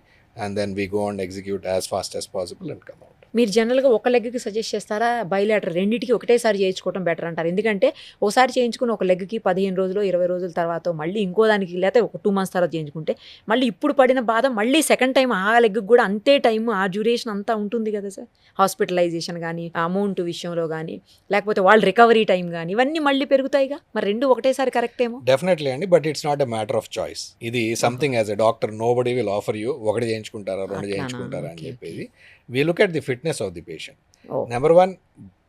and then we go and execute as fast as possible and come out. మీరు జనరల్గా ఒక లెగ్కి సజెస్ట్ చేస్తారా, బైలాటర్ రెండింటికి ఒకటేసారి చేయించుకోవడం బెటర్ అంటారు? ఎందుకంటే ఒకసారి చేయించుకుని ఒక లెగ్కి 15 రోజులు 20 రోజుల తర్వాత మళ్ళీ ఇంకో దానికి, లేకపోతే ఒక 2 months తర్వాత చేయించుకుంటే మళ్ళీ ఇప్పుడు పడిన బాధ మళ్ళీ సెకండ్ టైం ఆ లెగ్కి కూడా అంతే టైం, ఆ డ్యూరేషన్ అంతా ఉంటుంది కదా సార్. హాస్పిటలైజేషన్ కానీ, అమౌంట్ విషయంలో కానీ, లేకపోతే వాళ్ళ రికవరీ టైం కానీ, ఇవన్నీ మళ్ళీ పెరుగుతాయిగా. మరి 2 ఒకటేసారి కరెక్ట్ ఏమో? డెఫినెట్లీ అండి, but it's not a matter of choice. ఇది something as a doctor nobody will offer you ఒకటి చేయించుకుంటారా 2 చేయించుకుంటారా అని చెప్పేది. We look at the fitness of the patient. Number 1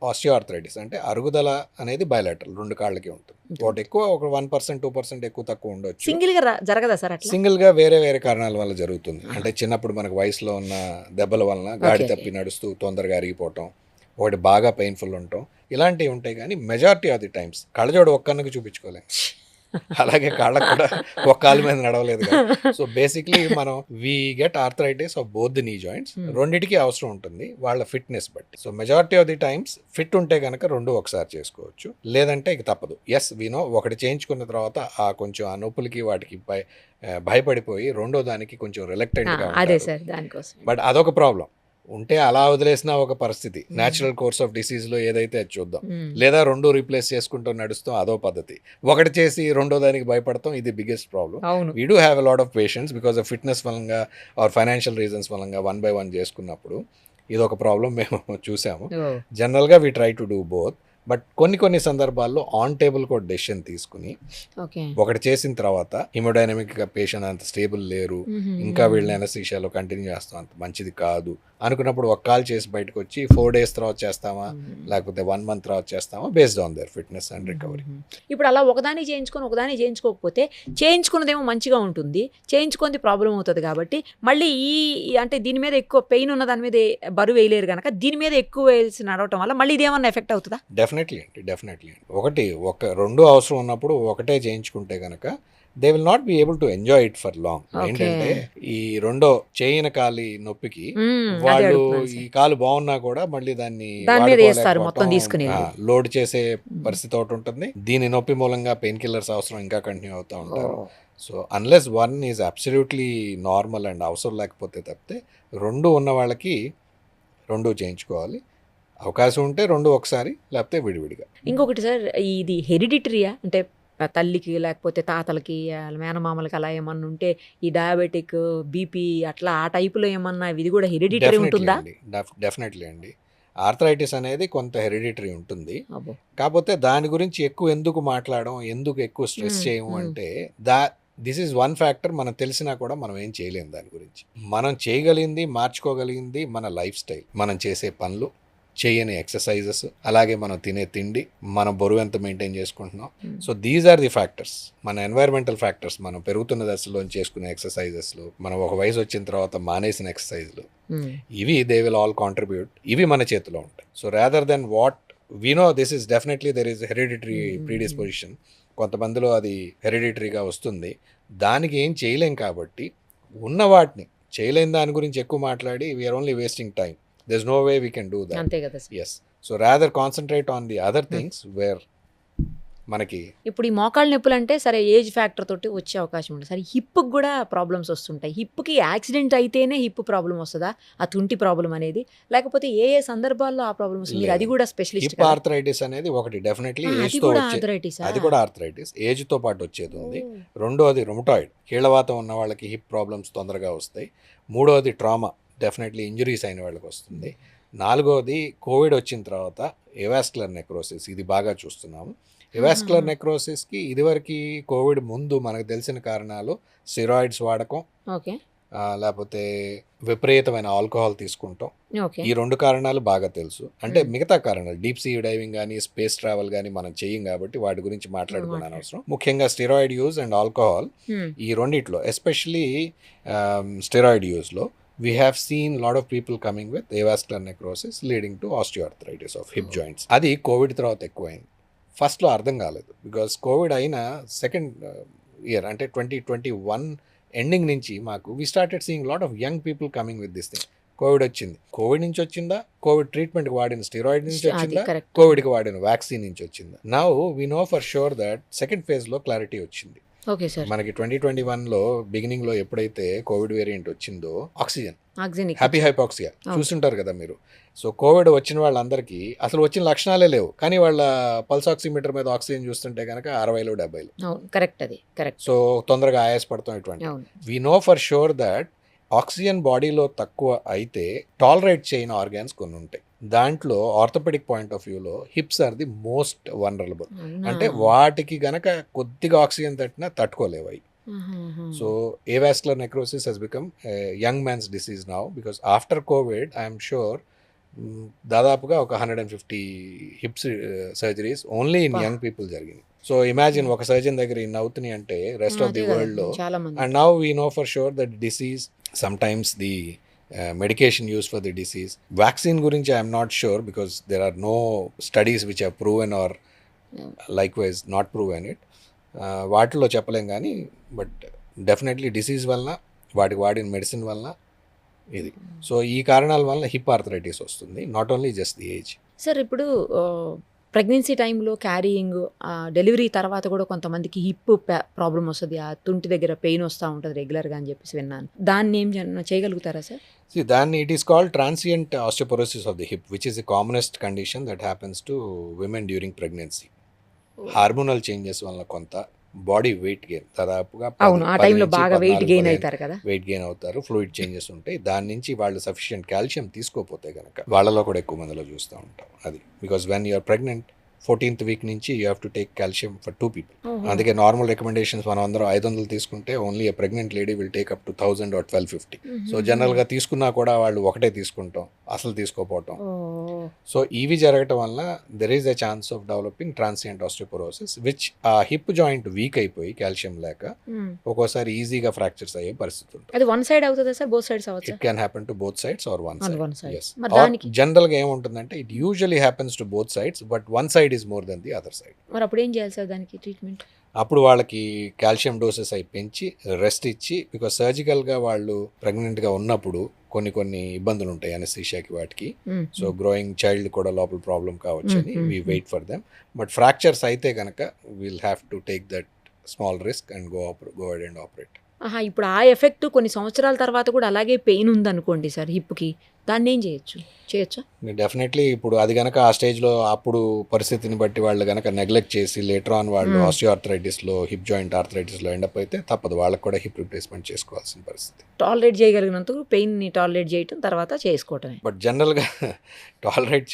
osteoarthritis అంటే అరుగుదల అనేది బైలాటరల్ 2 కాళ్ళకి ఉంటుంది. ఒకటి ఎక్కువ, ఒక 1% 2% ఎక్కువ తక్కువ ఉండొచ్చు. సింగిల్గా జరగదా సార్? సింగిల్గా వేరే వేరే కారణాల వల్ల జరుగుతుంది. అంటే చిన్నప్పుడు మనకు వయసులో ఉన్న దెబ్బల వలన గాడి తప్పి నడుస్తూ తొందరగా అరిగిపోవటం, ఒకటి బాగా పెయిన్ఫుల్ ఉండటం, ఇలాంటివి ఉంటాయి. కానీ మెజారిటీ ఆఫ్ ది టైమ్స్ కళ్ళజోడు ఒక్కరికి చూపించుకోలేము. అలాగే కాళ్ళకు కూడా ఒక కాలు మీద నడవలేదు కదా. సో బేసిక్లీ మనం we get arthritis of both the నీ జాయింట్స్. రెండిటికి అవసరం ఉంటుంది వాళ్ళ ఫిట్నెస్ బట్టి. So majority of the times fit ఉంటే కనుక రెండు ఒకసారి చేసుకోవచ్చు, లేదంటే ఇక తప్పదు. ఎస్ వీనో ఒకటి చేయించుకున్న తర్వాత కొంచెం ఆ నొప్పులకి వాటికి భయపడిపోయి రెండో దానికి కొంచెం రిలక్టెంట్ గా అదే ఉంటారు. సార్ దానికోసం. బట్ అదొక ప్రాబ్లం. ఉంటే అలా వదిలేసిన ఒక పరిస్థితి, న్యాచురల్ కోర్స్ ఆఫ్ డిసీజ్ లో ఏదైతే అది చూద్దాం. లేదా రెండు రీప్లేస్ చేసుకుంటూ నడుస్తాం, అదో పద్ధతి. ఒకటి చేసి రెండో దానికి భయపడతాం, ఇది బిగ్గెస్ట్ ప్రాబ్లం. అవును. We do have a lot of patients because of fitness వలంగా ఆర్ ఫైనాన్షియల్ రీజన్స్ వలంగా 1 by 1 చేసుకున్నప్పుడు ఇది ఒక ప్రాబ్లం మేము చూసాము. జనరల్గా we try to do both. But కొన్ని సందర్భాల్లో ఆన్ టేబుల్ కూడా డెసిషన్ తీసుకుని ఒకటి చేసిన తర్వాత హిమోడైనమిక్ గా పేషెంట్ అంత స్టేబుల్ లేరు, ఇంకా వీళ్ళని ఎనస్థీషియాలో కంటిన్యూ చేస్తాం, అంత మంచిది కాదు అనుకున్నప్పుడు ఒక కాల్ చేసి బయటకు వచ్చి 4 days తర్వాత చేస్తామా లేకపోతే 1 month తర్వాత చేస్తామా, based on their fitness and recovery. ఇప్పుడు అలా ఒకదాని చేయించుకొని ఒకదాని చేయించుకోకపోతే చేయించుకున్నదేమో మంచిగా ఉంటుంది, చేయించుకుంది ప్రాబ్లం అవుతుంది. కాబట్టి మళ్ళీ అంటే దీని మీద ఎక్కువ పెయిన్ ఉన్న దాని మీద బరువు వేయలేరు కనుక దీని మీద ఎక్కువ వేయాల్సి నడవటం వల్ల మళ్ళీ ఇదేమన్నా ఎఫెక్ట్ అవుతుందా? డెఫినెట్లీ అండి. రెండు అవసరం ఉన్నప్పుడు ఒకటే చేయించుకుంటే కనుక they will not be able to enjoy it for long. ఏంటంటే ఈ రెండో చేయని కాలి నొప్పికి వాళ్ళు ఈ కాలు బాగున్నా కూడా మళ్ళీ దాన్ని లోడ్ చేసే పరిస్థితి ఒకటి ఉంటుంది. దీని నొప్పి మూలంగా పెయిన్ కిల్లర్స్ అవసరం ఇంకా కంటిన్యూ అవుతూ ఉంటారు. So unless one is absolutely normal and అవసరం లేకపోతే తప్పితే రెండు ఉన్న వాళ్ళకి రెండు చేయించుకోవాలి. అవకాశం ఉంటే రెండు ఒకసారి, లేకపోతే విడివిడిగా. ఇంకొకటి సార్, ఇది హెరిడిటరీయా? అంటే తల్లికి లేకపోతే తాతలకి మేనమామలకి అలా ఏమన్నా ఉంటే ఈ డయాబెటిక్, బీపీ అట్లా ఆ టైపులో ఏమన్నా ఇది కూడా హెరిడిటరీ ఉంటుందా? డెఫినెట్లీ అండి. ఆర్థరైటిస్ అనేది కొంత హెరిడిటరీ ఉంటుంది. కాకపోతే దాని గురించి ఎక్కువ ఎందుకు మాట్లాడడం, ఎందుకు ఎక్కువ స్ట్రెస్ చేయము అంటే దిస్ ఈజ్ వన్ ఫ్యాక్టర్. మనం తెలిసినా కూడా మనం ఏం చేయలేము దాని గురించి. మనం చేయగలిగింది, మార్చుకోగలిగింది మన లైఫ్ స్టైల్, మనం చేసే పనులు, చేయని ఎక్సర్సైజెస్, అలాగే మనం తినే తిండి, మన బరువు ఎంత మెయింటైన్ చేసుకుంటున్నాం. So these are the factors. మన ఎన్వైరన్మెంటల్ ఫ్యాక్టర్స్, మనం పెరుగుతున్న దశలో చేసుకునే ఎక్సర్సైజెస్లు, మనం ఒక వయసు వచ్చిన తర్వాత మానేసిన ఎక్సర్సైజ్లు, ఇవి దే విల్ ఆల్ కాంట్రిబ్యూట్. ఇవి మన చేతిలో ఉంటాయి. So rather than what we know, this is definitely there is hereditary predisposition. కొంతమందిలో అది హెరిడిటరీగా వస్తుంది. దానికి ఏం చేయలేం కాబట్టి ఉన్న వాటిని చేయలేని దాని గురించి ఎక్కువ మాట్లాడి we're only wasting time. There's no way we can do that. అంతే కదా sir. Yes. So rather concentrate on the other things where మనకి ఇప్పుడు ఈ మోకాళ్ళ నొప్పులు అంటే సరే ఏజ్ ఫ్యాక్టర్ తోటి వచ్చే అవకాశం ఉంటుంది. సరే హిప్కి కూడా ప్రాబ్లమ్స్ వస్తుంటాయి. హిప్కి యాక్సిడెంట్ అయితేనే హిప్ ప్రాబ్లం వస్తుందా, ఆ తుంటి ప్రాబ్లం అనేది, లేకపోతే ఏ సందర్భాల్లో ఆ ప్రాబ్లమ్ వస్తుంది? మీరు అది కూడా స్పెషలిస్ట్. హిప్ ఆర్థరైటిస్ అనేది ఒకటి డెఫినెట్లీ ఏజ్ తో వచ్చేది, అది కూడా ఆర్థరైటిస్ ఏజ్ తో పాటు వచ్చేది ఉంది. రెండోది రుమటాయిడ్, కీళ్ళవాతం ఉన్న వాళ్ళకి హిప్ ప్రాబ్లమ్స్ తొందరగా వస్తాయి. మూడోది ట్రామా, డెఫినెట్లీ ఇంజరీస్ అయిన వాళ్ళకి వస్తుంది. నాలుగోది కోవిడ్ వచ్చిన తర్వాత ఎవాస్కులర్ నెక్రోసిస్, ఇది బాగా చూస్తున్నాము. ఎవాస్కులర్ నెక్రోసిస్కి ఇదివరకు కోవిడ్ ముందు మనకు తెలిసిన కారణాలు స్టెరాయిడ్స్ వాడకం, లేకపోతే విపరీతమైన ఆల్కహాల్ తీసుకుంటాం. ఈ రెండు కారణాలు బాగా తెలుసు. అంటే మిగతా కారణాలు డీప్ సీ డైవింగ్ కానీ స్పేస్ ట్రావెల్ కానీ మనం చెయ్యం కాబట్టి వాటి గురించి మాట్లాడుకునే అవసరం. ముఖ్యంగా స్టెరాయిడ్ యూజ్ అండ్ ఆల్కహాల్, ఈ రెండిట్లో ఎస్పెషలీ స్టెరాయిడ్ యూజ్లో we have seen lot of people coming with avascular necrosis leading to osteoarthritis of hip joints. అది కోవిడ్ తర్వాత ఎక్కువైంది. ఫస్ట్లో అర్థం కాలేదు, బికాస్ కోవిడ్ అయిన సెకండ్ ఇయర్ అంటే 2021 ఎండింగ్ నుంచి మాకు we started seeing lot of young people coming with this thing. COVID వచ్చింది, కోవిడ్ నుంచి వచ్చిందా, కోవిడ్ ట్రీట్మెంట్కి వాడిన స్టెరాయిడ్ నుంచి వచ్చిందా, కోవిడ్కి వాడిన వ్యాక్సిన్ నుంచి వచ్చిందా. Now we know for sure that second ఫేజ్లో క్లారిటీ వచ్చింది. మనకి 2021లో బిగినింగ్ లో ఎప్పుడైతే కోవిడ్ వేరియంట్ వచ్చిందో, ఆక్సిజన్ హ్యాపీ హైపాక్సియా చూస్తుంటారు కదా మీరు. సో కోవిడ్ వచ్చిన వాళ్ళందరికీ అసలు వచ్చిన లక్షణాలే లేవు, కానీ వాళ్ళ పల్స్ ఆక్సిమీటర్ మీద ఆక్సిజన్ చూస్తుంటే కనుక 60లో 70లో. కరెక్ట్. సో తొందరగా ఆయాసపడతాం. ఇటువంటి we know for sure that oxygen బాడీలో తక్కువ అయితే టాలరేట్ చేయని ఆర్గాన్స్ కొన్ని ఉంటాయి. దాంట్లో ఆర్థోపెడిక్ పాయింట్ ఆఫ్ వ్యూలో hips are the most vulnerable. అంటే వాటికి గనక కొద్దిగా ఆక్సిజన్ తట్టినా తట్టుకోలేవు అవి. So avascular necrosis has become a young man's disease now, because after COVID I'm sure దాదాపుగా ఒక 150 hips surgeries only in young people జరిగింది. సో ఇమాజిన్ ఒక సర్జన్ దగ్గర ఇన్ని అవుతున్నాయి అంటే రెస్ట్ ఆఫ్ ది వరల్డ్ లో. And now we know for sure that disease sometimes the medication used for the disease. Vaccine gurinchi I am not sure, because there are no studies which have proven or likewise not proven it. వాటిలో చెప్పలేం కానీ but definitely disease వలన వాటికి వాడిన medicine వలన ఇది. So ఈ కారణాల వల్ల హిప్ ఆర్థరైటిస్ వస్తుంది, not only just the age. Sir ఇప్పుడు ప్రెగ్నెన్సీ టైంలో క్యారీయింగ్, డెలివరీ తర్వాత కూడా కొంతమందికి హిప్ ప్రాబ్లం వస్తుంది, ఆ తుంటి దగ్గర పెయిన్ వస్తూ ఉంటుంది రెగ్యులర్గా అని చెప్పేసి విన్నాను. దాన్ని ఏం చేయగలుగుతారా సార్? దాన్ని it is called transient osteoporosis of the hip, which is the commonest condition that happens to women during pregnancy. Hormonal changes వల్ల కొంత బాడీ వెయిట్ గెయిన్, దాదాపుగా అవును ఆ టైంలో బాగా వెయిట్ గెయిన్ అవుతారు కదా, వెయిట్ గెయిన్ అవుతారు, ఫ్లూయిడ్ చేంజెస్ ఉంటాయి. దాని నుంచి వాళ్ళు సఫిషియెంట్ కాల్షియం తీసుకోపోతే కనుక వాళ్ళలో కూడా ఎక్కువ మందిలో చూస్తూ ఉంటాం అది. Because when you're pregnant 14th week నుంచి you have to take calcium for 2 people. అందుకే నార్మల్ రికమెండేషన్స్ మనం అందరం 500 తీసుకుంటే only a pregnant lady will take up to 1000 or 1250. So జనరల్గా తీసుకున్నా కూడా వాళ్ళు ఒకటే తీసుకుంటాం, అసలు తీసుకోపోవటం. సో ఇవి జరగటం వల్ల there is a chance of developing transient osteoporosis, which ఆ హిప్ జాయింట్ వీక్ అయిపోయి కాల్షియం లేక ఒక్కోసారి ఈజీగా ఫ్రాక్చర్స్ అయ్యే పరిస్థితి ఉంటుంది. అది వన్ సైడ్ అవుతుందా సార్, బోత్ సైడ్స్ అవ్వచ్చు? It can happen to both sides or one side. Yes. జనరల్గా ఏముంటుందంటే it usually happens to both sides, but one side is more than the other side. మరి అప్పుడు ఏం చేయాలి సార్ దానికి treatment? అప్పుడు వాళ్ళకి కాల్షియం డోసెస్ అయి పెంచి రెస్ట్ ఇచ్చి, బికాస్ సర్జికల్గా వాళ్ళు ప్రెగ్నెంట్గా ఉన్నప్పుడు కొన్ని ఇబ్బందులు ఉంటాయి అనస్థీషియాకి వాటికి. సో గ్రోయింగ్ చైల్డ్ కూడా లోపల ప్రాబ్లం కావచ్చు అని we wait for them. But fractures అయితే కనుక we'll have to take that small risk and go ahead and operate. ఇప్పుడు ఆ ఎఫెక్ట్ కొన్ని సంవత్సరాల తర్వాత కూడా అలాగే పెయిన్ ఉందనుకోండి సార్ హిప్కి, దాన్ని ఏం చేయొచ్చా? డెఫినెట్లీ ఇప్పుడు అది కనుక ఆ స్టేజ్లో అప్పుడు పరిస్థితిని బట్టి వాళ్ళు కనుక నెగ్లెక్ట్ చేసి లేటర్ ఆన్ వాళ్ళు ఆస్టియో ఆర్థరైటిస్లో, హిప్ జాయింట్ ఆర్థరైటిస్లో ఎండప్ అయితే తప్పదు, వాళ్ళకి కూడా హిప్ రిప్లేస్మెంట్ చేసుకోవాల్సిన పరిస్థితి. టాలరేట్ చేయగలిగినందుకు పెయిన్ని టాలరేట్ చేయటం, తర్వాత చేసుకోవటమే. బట్ జనరల్గా టాలరేట్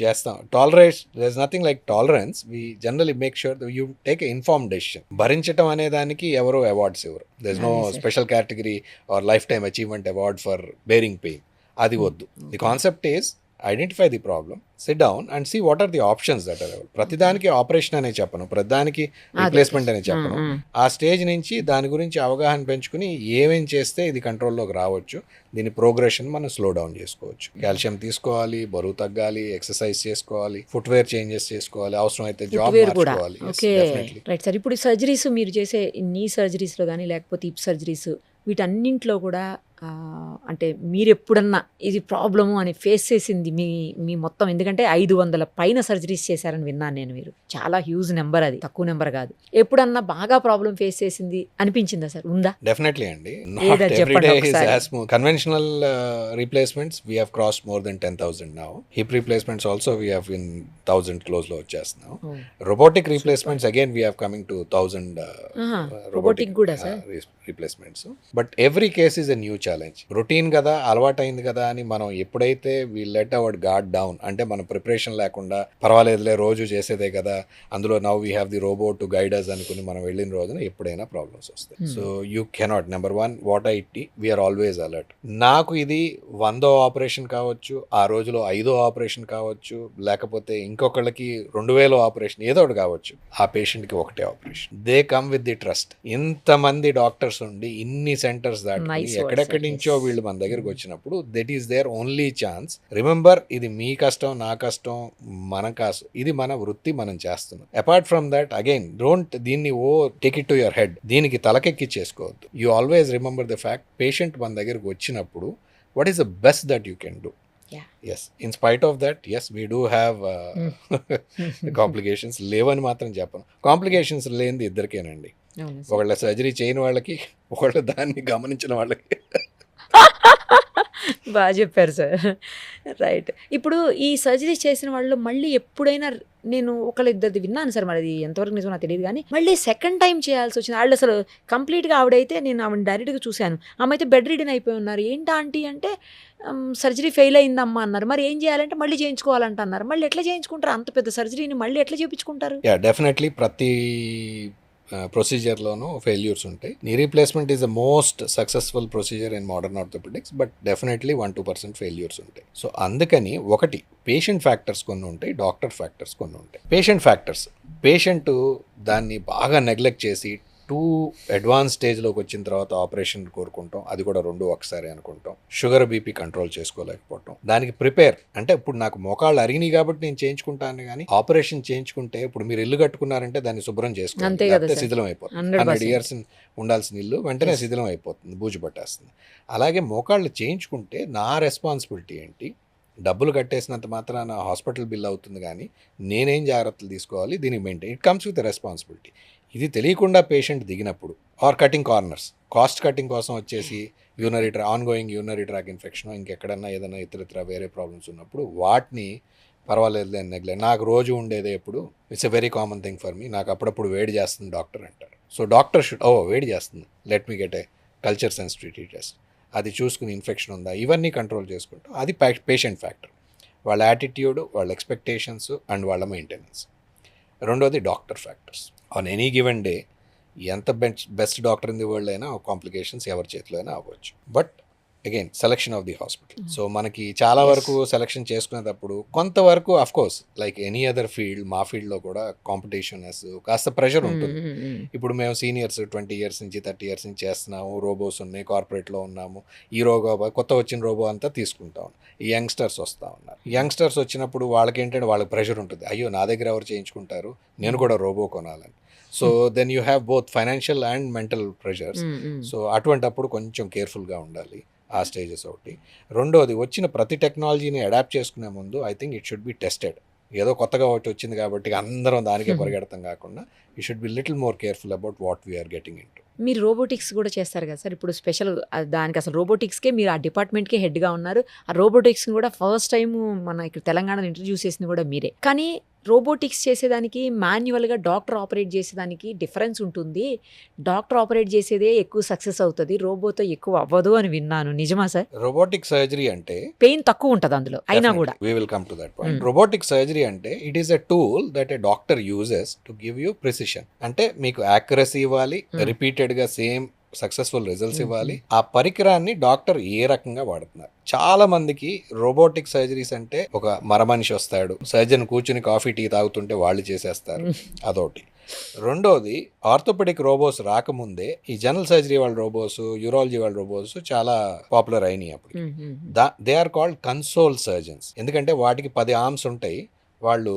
చేస్తాం. Tolerate there is nothing like tolerance. We generally make sure that you take a informed decision. భరించడం అనే దానికి ఎవరో అవార్డ్స్ ఇవ్వరు. There is no special category or lifetime achievement award for bearing pain. అది వద్దు. The concept is identify the problem, sit down and see what are the options that are available. ప్రతిదానికి operation అనే చెప్పను, ప్రతిదానికి replacement అనే చెప్పను. ఆ stage నుంచి దాని గురించి అవగాహన పెంచుకుని ఏమేం చేస్తే ఇది కంట్రోల్లోకి రావచ్చు, దీని ప్రోగ్రెషన్ మనం స్లో డౌన్ చేసుకోవచ్చు. కాల్షియం తీసుకోవాలి, బరువు తగ్గాలి, ఎక్సర్సైజ్ చేసుకోవాలి, ఫుట్వేర్ చేంజెస్ చేసుకోవాలి, అవసరం అయితే జాబ్ మార్చుకోవాలి. Right sir. ఇప్పుడు సర్జరీస్ మీరు చేసే నీ సర్జరీస్లో కానీ లేకపోతే హిప్ సర్జరీస్ వీటన్నింటిలో కూడా అంటే మీరు ఎప్పుడన్నా ఇది ప్రాబ్లము అని ఫేస్ చేసింది మీ మొత్తం, ఎందుకంటే 500 పైన సర్జరీస్ చేశారని విన్నాను నేను. మీరు చాలా హ్యూజ్ నెంబర్, అది తక్కువ నెంబర్ కాదు. ఎప్పుడన్నా బాగా ప్రాబ్లం ఫేస్ చేసింది అనిపించిందా సార్? ఉందా? డెఫినెట్లీ అండి. Conventional replacements we have crossed more than 10,000 now. Hip replacements also we have in 1,000 close లో వచ్చేస్తున్నాం. Robotic replacements again we have coming to 1,000 robotic కూడా sir replacements. But every case is a new challenge. Routine కదా, అలవాటైంది కదా అని మనం ఎప్పుడైతే we let our guard down, అంటే మన ప్రిపరేషన్ లేకుండా పర్వాలేదులే రోజు చేసేదే కదా, అందులో now we have the robo to guiders అనుకుని మనం వెళ్ళిన రోజున ఎప్పుడైనా ప్రాబ్లమ్స్ వస్తాయి. So you cannot, number 1 what I T, we're always alert. నాకు ఇది 100వ ఆపరేషన్ కావచ్చు, ఆ రోజులో 5వ ఆపరేషన్ కావచ్చు, లేకపోతే ఇంకొకళ్ళకి 2000 ఆపరేషన్, ఏదో ఒకటి కావచ్చు. ఆ పేషెంట్కి ఒకటే operation. They come with the trust. ఇంతమంది డాక్టర్స్ ఉండి ఇన్ని సెంటర్స్ దాటి ఎక్కడెక్కడి నుంచో వీళ్ళు మన దగ్గరకు వచ్చినప్పుడు that is their only chance. Remember, ఇది మీ కష్టం, నా కష్టం, మన కాసు, ఇది మన వృత్తి, మనం చేస్తున్నాం. Apart from that again don't దీన్ని take it to your head, దీనికి తలకెక్కి చేసుకోవద్దు. You always remember the fact, patient మన దగ్గరకు వచ్చినప్పుడు what is the best that you can do? Yeah. Yes, in spite of that, yes, we do have complications. లేవని మాత్రం చెప్పను. కాంప్లికేషన్స్ లేనిది ఇద్దరికేనండి. ఒకళ్ళ సర్జరీ చేయని వాళ్ళకి, ఒకళ్ళ దాన్ని గమనించిన వాళ్ళకి. బాగా చెప్పారు సార్. రైట్. ఇప్పుడు ఈ సర్జరీ చేసిన వాళ్ళు మళ్ళీ ఎప్పుడైనా, నేను ఒకళ్ళిద్దరిది విన్నాను సార్, మరి అది ఎంతవరకు నిజమో నాకు తెలియదు, కానీ మళ్ళీ సెకండ్ టైం చేయాల్సి వచ్చింది. వాళ్ళు అసలు కంప్లీట్గా ఆవిడైతే, నేను ఆవిడ డైరెక్ట్గా చూశాను, ఆమె అయితే బెడ్ రిడన్ అయిపోయి ఉన్నారు. ఏంటా ఆంటీ అంటే సర్జరీ ఫెయిల్ అయిందమ్మా అన్నారు. మరి ఏం చేయాలంటే మళ్ళీ చేయించుకోవాలంట అన్నారు. మళ్ళీ ఎట్లా చేయించుకుంటారు? అంత పెద్ద సర్జరీని మళ్ళీ ఎట్లా చేయించుకుంటారు? యా, డెఫినెట్లీ ప్రతి ప్రొసీజర్లోనూ ఫెయిల్యూర్స్ ఉంటాయి. Knee replacement is the most successful procedure in modern orthopaedics, but definitely 1-2% failures ఉంటాయి. సో అందుకని ఒకటి పేషెంట్ ఫ్యాక్టర్స్ కొన్ని ఉంటాయి, డాక్టర్ ఫ్యాక్టర్స్ కొన్ని ఉంటాయి. పేషెంట్ ఫ్యాక్టర్స్, పేషెంట్ దాన్ని బాగా నెగ్లెక్ట్ చేసి టూ అడ్వాన్స్ స్టేజ్లోకి వచ్చిన తర్వాత ఆపరేషన్ కోరుకుంటాం, అది కూడా రెండు ఒకసారి అనుకుంటాం. షుగర్ బీపీ కంట్రోల్ చేసుకోలేకపోవటం, దానికి ప్రిపేర్ అంటే ఇప్పుడు నాకు మోకాళ్ళు అరిగినాయి కాబట్టి నేను చేయించుకుంటాను, కానీ ఆపరేషన్ చేయించుకుంటే ఇప్పుడు మీరు ఇల్లు కట్టుకున్నారంటే దాన్ని శుభ్రం చేసుకోవాలి, అంతే కదా లేకపోతే సార్. శిథిలం అయిపోతుంది. 100% 100 years ఉండాల్సిన ఇల్లు వెంటనే శిథిలం అయిపోతుంది, బూజు పట్టేస్తుంది. అలాగే మోకాళ్ళు చేయించుకుంటే నా రెస్పాన్సిబిలిటీ ఏంటి? డబ్బులు కట్టేసినంత మాత్రాన హాస్పిటల్ బిల్ అవుతుంది, కానీ నేనేం జాగ్రత్తలు తీసుకోవాలి, దీనికి maintain, it comes with responsibility. ఇది తెలియకుండా పేషెంట్ దిగినప్పుడు or cutting corners, cost cutting కోసం వచ్చేసి ఆన్గోయింగ్ యూరినరీ ట్రాక్ ఇన్ఫెక్షన్, ఇంకెక్కడన్నా ఏదైనా ఇతర వేరే ప్రాబ్లమ్స్ ఉన్నప్పుడు వాటిని పర్వాలేదు అని నెగ్లెక్ట్. నాకు రోజు ఉండేదే ఎప్పుడు it's a very common thing for me, నాకు అప్పుడప్పుడు వేడి చేస్తుంది డాక్టర్ అంటారు. సో డాక్టర్ షుడ్ వేడి చేస్తుంది, let me get a culture sensitivity test, అది చూసుకుని ఇన్ఫెక్షన్ ఉందా, ఇవన్నీ కంట్రోల్ చేసుకుంటాం. అది పేషెంట్ ఫ్యాక్టర్, వాళ్ళ యాటిట్యూడ్, వాళ్ళ ఎక్స్పెక్టేషన్స్ అండ్ వాళ్ళ మెయింటెనెన్స్. రెండోది doctor factors. On any given day ఎంత best doctor in the world అయినా కాంప్లికేషన్స్ ఎవరి చేతిలో అయినా అవ్వచ్చు. But again selection of the hospital. So మనకి చాలా వరకు సెలెక్షన్ చేసుకునేటప్పుడు కొంతవరకు of course like any other field, మా ఫీల్డ్లో కూడా కాంపిటీషన్ కాస్త ప్రెషర్ ఉంటుంది. ఇప్పుడు మేము సీనియర్స్ 20 years నుంచి 30 years నుంచి చేస్తున్నాము, రోబోస్ ఉన్నాయి, కార్పొరేట్లో ఉన్నాము, ఈ కొత్త వచ్చిన రోబో అంతా తీసుకుంటాం. ఈ యంగ్స్టర్స్ వస్తూ ఉన్నారు. యంగ్స్టర్స్ వచ్చినప్పుడు వాళ్ళకి ఏంటంటే వాళ్ళకి ప్రెషర్ ఉంటుంది, అయ్యో నా దగ్గర ఎవరు చేయించుకుంటారు, నేను కూడా రోబో కొనాలని. So then you have both financial and mental pressures. So అటువంటప్పుడు కొంచెం కేర్ఫుల్గా ఉండాలి, ఆ స్టేజెస్ ఒకటి. రెండోది, వచ్చిన ప్రతి టెక్నాలజీని అడాప్ట్ చేసుకునే ముందు I think it should be tested. ఏదో కొత్తగా ఒకటి వచ్చింది కాబట్టి అందరం దానికే పరిగెడతాం కాకుండా you should be little more careful about what we're getting into. మీరు రోబోటిక్స్ కూడా చేస్తారు కదా సార్, ఇప్పుడు స్పెషల్ దానికి అసలు రోబోటిక్స్కే మీరు ఆ డిపార్ట్మెంట్కే హెడ్గా ఉన్నారు. ఆ రోబోటిక్స్ని కూడా ఫస్ట్ టైం మన ఇక్కడ తెలంగాణలో ఇంట్రడ్యూస్ చేసింది కూడా మీరే. కానీ రోబోటిక్స్ చేసేదానికి మాన్యువల్గా డాక్టర్ ఆపరేట్ చేసేదానికి డిఫరెన్స్ ఉంటుంది, డాక్టర్ ఆపరేట్ చేసేదే ఎక్కువ సక్సెస్ అవుతుంది, రోబోతో ఎక్కువ అవ్వదు అని విన్నాను, నిజమా సార్? రోబోటిక్ సర్జరీ అంటే పెయిన్ తక్కువ ఉంటుంది అందులో అయినా కూడా. we will come to that point. Robotic surgery అంటే it is a tool that a doctor uses to give you precision. అంటే మీకు యాక్యురసీ ఇవ్వాలి, రిపీటెడ్ గా సేమ్ సక్సెస్ఫుల్ రిజల్ట్స్ ఇవ్వాలి. ఆ పరికరాన్ని డాక్టర్ ఏ రకంగా వాడుతున్నారు. చాలా మందికి రోబోటిక్ సర్జరీస్ అంటే ఒక మరమనిషి వస్తాడు, సర్జన్ కూర్చుని కాఫీ టీ తాగుతుంటే వాళ్ళు చేసేస్తారు, అదొకటి. రెండోది, ఆర్థోపెడిక్ రోబోస్ రాకముందే ఈ జనరల్ సర్జరీ వాళ్ళ రోబోస్, యూరాలజీ వాళ్ళ రోబోస్ చాలా పాపులర్ అయినాయి. అప్పుడు they are called console surgeons. ఎందుకంటే వాటికి 10 arms ఉంటాయి. వాళ్ళు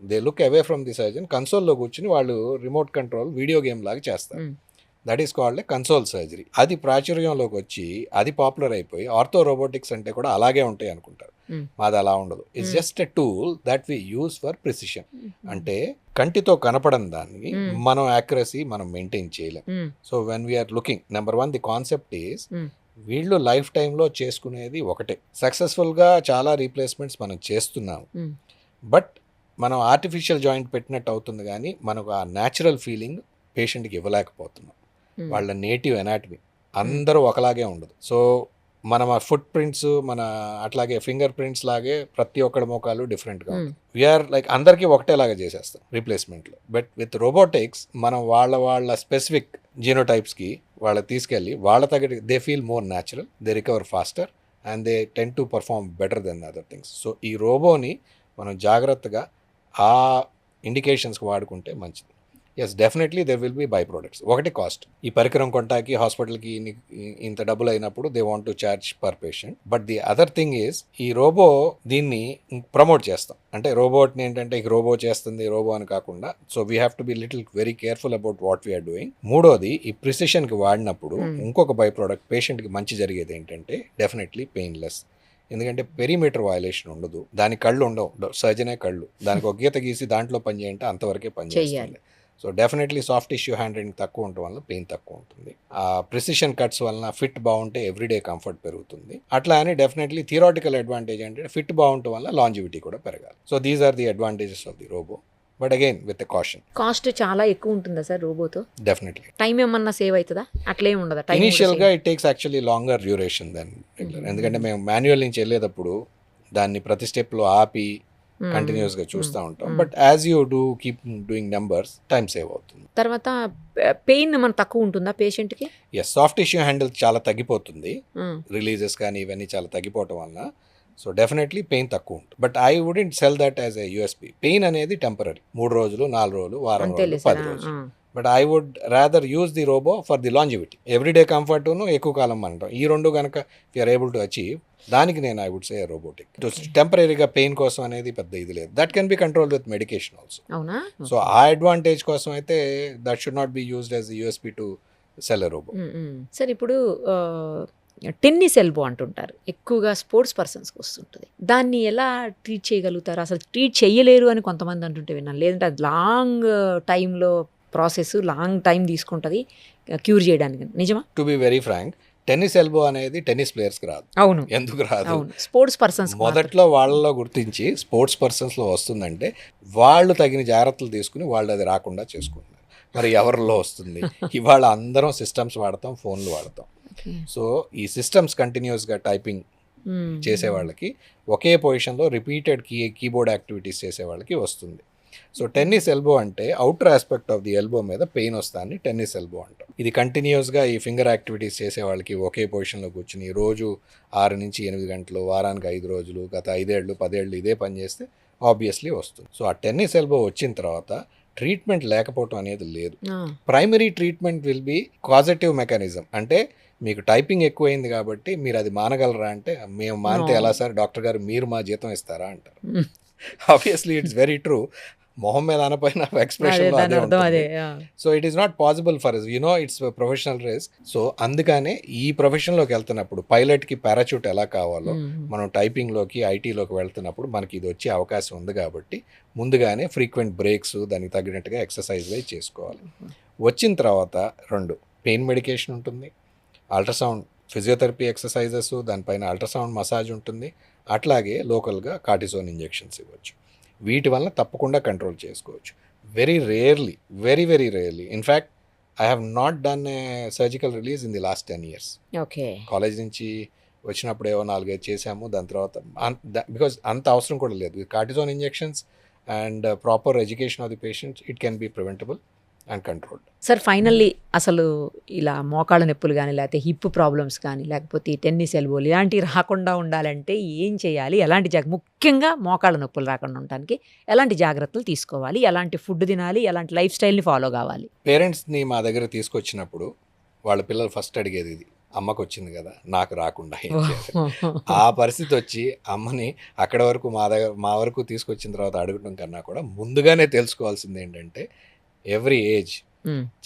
they look away from the surgeon, కన్సోల్లో కూర్చుని వాళ్ళు రిమోట్ కంట్రోల్ వీడియో గేమ్ లాగా చేస్తారు. That is called a console surgery. అది ప్రాచుర్యంలోకి వచ్చి అది పాపులర్ అయిపోయి ఆర్థో రోబోటిక్స్ అంటే కూడా అలాగే ఉంటాయి అనుకుంటారు. మాది అలా ఉండదు. It's just a tool that we use for precision. అంటే కంటితో కనపడని దాన్ని మనం యాక్యురసీ మనం మెయింటైన్ చేయలేం. So when we're looking, number 1 the concept is వీళ్ళు లైఫ్ టైంలో చేసుకునేది ఒకటే. సక్సెస్ఫుల్గా చాలా రీప్లేస్మెంట్స్ మనం చేస్తున్నాము, బట్ మనం ఆర్టిఫిషియల్ జాయింట్ పెట్టినట్టు అవుతుంది, కానీ మనకు ఆ న్యాచురల్ ఫీలింగ్ పేషెంట్కి ఇవ్వలేకపోతున్నాం. వాళ్ళ నేటివ్ ఎనాటమీ అందరూ ఒకలాగే ఉండదు. సో మనం ఆ ఫుట్ ప్రింట్స్, మన అట్లాగే ఫింగర్ ప్రింట్స్ లాగే ప్రతి ఒక్కడి మోకాలు డిఫరెంట్గా ఉంటుంది. వీఆర్ లైక్ అందరికీ ఒకటేలాగా చేసేస్తాం రీప్లేస్మెంట్లో. బట్ విత్ రోబోటిక్స్ మనం వాళ్ళ స్పెసిఫిక్ జీనోటైప్స్కి వాళ్ళకి తీసుకెళ్ళి వాళ్ళ తగ్గ they feel more natural, they recover faster and they tend to perform better than other things. So ఈ రోబోని మనం జాగ్రత్తగా ఆ ఇండికేషన్స్కి వాడుకుంటే మంచిది. Yes, definitely there will be byproducts. ఒకటి కాస్ట్, ఈ పరికరం కొంటాకి హాస్పిటల్కి ఇంత డబ్బులు అయినప్పుడు they want to charge per patient. But the other thing is ఈ రోబో దీన్ని ప్రమోట్ చేస్తాం. అంటే రోబోట్ని ఏంటంటే ఈ రోబో చేస్తుంది రోబో అని కాకుండా, so we have to be little very careful about what we're doing. మూడోది, ఈ ప్రిసిషన్కి వాడినప్పుడు ఇంకొక బై ప్రోడక్ట్ పేషెంట్కి మంచి జరిగేది ఏంటంటే డెఫినెట్లీ పెయిన్లెస్. ఎందుకంటే పెరిమీటర్ వయలేషన్ ఉండదు, దాని కళ్ళు ఉండవు, సర్జనే కళ్ళు, దానికి ఒక గీత గీసి దాంట్లో పని చేయంటే అంతవరకే పని చేయాలి. So definitely soft tissue hand writing తక్కువ ఉండటం వల్ల పెయిన్ తక్కువ ఉంటుంది. ఆ ప్రిసిషన్ కట్స్ వలన ఫిట్ బాగుంటే ఎవ్రీడే కంఫర్ట్ పెరుగుతుంది. అట్లా అని డెఫినెట్లీ థియరాటికల్ అడ్వాంటేజ్ అంటే ఫిట్ బాగుండటం వల్ల లాంజివిటీ కూడా పెరగాలి. So these are the advantages of the robot, but again with caution. Cost చాలా ఎక్కువ ఉంటుందా సార్ రోబోతో? డెఫినెట్లీ. టైం ఏమన్నా సేవ్ అవుతుందా? అట్లే ఉండదా? ఇనిషియల్గా it takes actually longer duration than regular. ఎందుకంటే మేము మాన్యువల్ నుంచి వెళ్ళేటప్పుడు దాన్ని ప్రతి స్టెప్లో ఆపి కంటిన్యూస్ గా చూస్తూ ఉంటాం. But as you do keep doing numbers, time save అవుతుంది. తర్వాత పెయిన్ మన తక్కువ ఉంటుందా పేషెంట్ కి? ఎస్, సాఫ్ట్ టిష్యూ హ్యాండిల్ చాలా తగ్గిపోతుంది, రిలీజెస్ కానీ ఇవన్నీ చాలా తగ్గిపోవటం వల్ల. సో డెఫినెట్లీ పెయిన్ తక్కువ ఉంటుంది. But I wouldn't sell that as a USP. Pain అనేది టెంపరీ, 3 రోజులు 4 రోజులు, వారం రోజులు, 10 రోజులు. But I would rather use the robo for the longevity, everyday కంఫర్ట్ను ఎక్కువ కాలం అనటం. ఈ రెండు కనుక యూఆర్ ఏబుల్ టు అచీవ్, దానికి నేను ఐ వుడ్ సే రోబోటిక్. టెంపరీగా పెయిన్ కోసం అనేది పెద్ద ఇది లేదు. That can be control with medication also. అవునా? సో ఆ అడ్వాంటేజ్ కోసం అయితే that should not be used as USP to sell a robot. సరే, ఇప్పుడు టెన్నిస్ ఎల్బో అంటుంటారు, ఎక్కువగా స్పోర్ట్స్ పర్సన్స్కి వస్తుంటుంది. దాన్ని ఎలా ట్రీట్ చేయగలుగుతారు? అసలు ట్రీట్ చేయలేరు అని కొంతమంది అంటుంటే విన్నాను. లేదంటే అది లాంగ్ టైంలో ప్రాసెస్, లాంగ్ టైం తీసుకుంటుంది క్యూర్ చేయడానికి. నిజమా? To be very frank, tennis elbow అనేది టెన్నిస్ ప్లేయర్స్కి రాదు. అవును. ఎందుకు రాదు? అవును, స్పోర్ట్స్ పర్సన్స్ మొదట్లో వాళ్ళలో గుర్తించి స్పోర్ట్స్ పర్సన్స్లో వస్తుందంటే వాళ్ళు తగిన జాగ్రత్తలు తీసుకుని వాళ్ళు అది రాకుండా చేసుకుంటున్నారు. మరి ఎవరిలో వస్తుంది? ఇవాళ అందరం సిస్టమ్స్ వాడతాం, ఫోన్లు వాడతాం. సో ఈ సిస్టమ్స్ కంటిన్యూస్గా టైపింగ్ చేసే వాళ్ళకి, ఒకే పొజిషన్లో రిపీటెడ్ కీబోర్డ్ యాక్టివిటీస్ చేసే వాళ్ళకి వస్తుంది. సో టెన్నిస్ ఎల్బో అంటే outer aspect of the elbow మీద పెయిన్ వస్తాన్ని టెన్నిస్ ఎల్బో అంటాం. ఇది కంటిన్యూస్గా ఈ ఫింగర్ యాక్టివిటీస్ చేసే వాళ్ళకి, ఒకే పొజిషన్లో కూర్చుని రోజు 6 నుంచి 8 గంటలు, వారానికి 5 రోజులు, గత 5 ఏళ్ళు 10 ఏళ్ళు ఇదే పని చేస్తే ఆబ్వియస్లీ వస్తుంది. సో ఆ టెన్నిస్ ఎల్బో వచ్చిన తర్వాత ట్రీట్మెంట్ లేకపోవటం అనేది లేదు. Primary treatment will be causative mechanism. అంటే మీకు టైపింగ్ ఎక్కువైంది కాబట్టి మీరు అది మానగలరా అంటే, మేము మానితే ఎలా సార్, డాక్టర్ గారు మీరు మా జీతం ఇస్తారా అంటారు. Obviously it's very true. మొహం మీద అనపైన ఎక్స్ప్రెషన్ అదే ఉంటుంది. So it is not possible for us, it's professional risk. So అందుకనే ఈ ప్రొఫెషన్లోకి వెళ్తున్నప్పుడు పైలట్కి పారాచూట్ ఎలా కావాలో, మనం టైపింగ్లోకి ఐటీలోకి వెళ్తున్నప్పుడు మనకి ఇది వచ్చే అవకాశం ఉంది కాబట్టి ముందుగానే ఫ్రీక్వెంట్ బ్రేక్స్, దానికి తగినట్టుగా ఎక్సర్సైజ్ చేసుకోవాలి. వచ్చిన తర్వాత 2 పెయిన్ మెడికేషన్ ఉంటుంది, అల్ట్రాసౌండ్ ఫిజియోథెరపీ ఎక్సర్సైజెస్, దానిపైన అల్ట్రాసౌండ్ మసాజ్ ఉంటుంది, అట్లాగే లోకల్గా కార్టిసోన్ ఇంజెక్షన్స్ ఇవ్వచ్చు. వీటి వల్ల తప్పకుండా కంట్రోల్ చేసుకోవచ్చు. Very rarely, very very rarely, in fact I have not done a surgical release in the last 10 years. Okay. College నుంచి వచ్చినప్పుడు ఏవో 4-5 చేసాము, దాని తర్వాత బికాజ్ అంత అవసరం కూడా లేదు. Cortisone injections and proper education of the patients, it can be preventable and controlled. Sir, finally అసలు ఇలా మోకాళ్ళ నొప్పులు కానీ, లేకపోతే హిప్ ప్రాబ్లమ్స్ కానీ, లేకపోతే టెన్నిస్ ఎల్బోలు ఇలాంటివి రాకుండా ఉండాలంటే ఏం చేయాలి? ఎలాంటి ముఖ్యంగా మోకాళ్ళ నొప్పులు రాకుండా ఉండడానికి ఎలాంటి జాగ్రత్తలు తీసుకోవాలి? ఎలాంటి ఫుడ్ తినాలి? ఎలాంటి లైఫ్ స్టైల్ని ఫాలో కావాలి? పేరెంట్స్ని మా దగ్గర తీసుకొచ్చినప్పుడు వాళ్ళ పిల్లలు ఫస్ట్ అడిగేది ఇది, అమ్మకు వచ్చింది కదా నాకు రాకుండా ఏం చేయాలి? ఆ పరిస్థితి వచ్చి అమ్మని అక్కడ వరకు మా వరకు తీసుకొచ్చిన తర్వాత అడగడం కన్నా కూడా ముందుగానే తెలుసుకోవాల్సింది ఏంటంటే, ఎవ్రీ ఏజ్,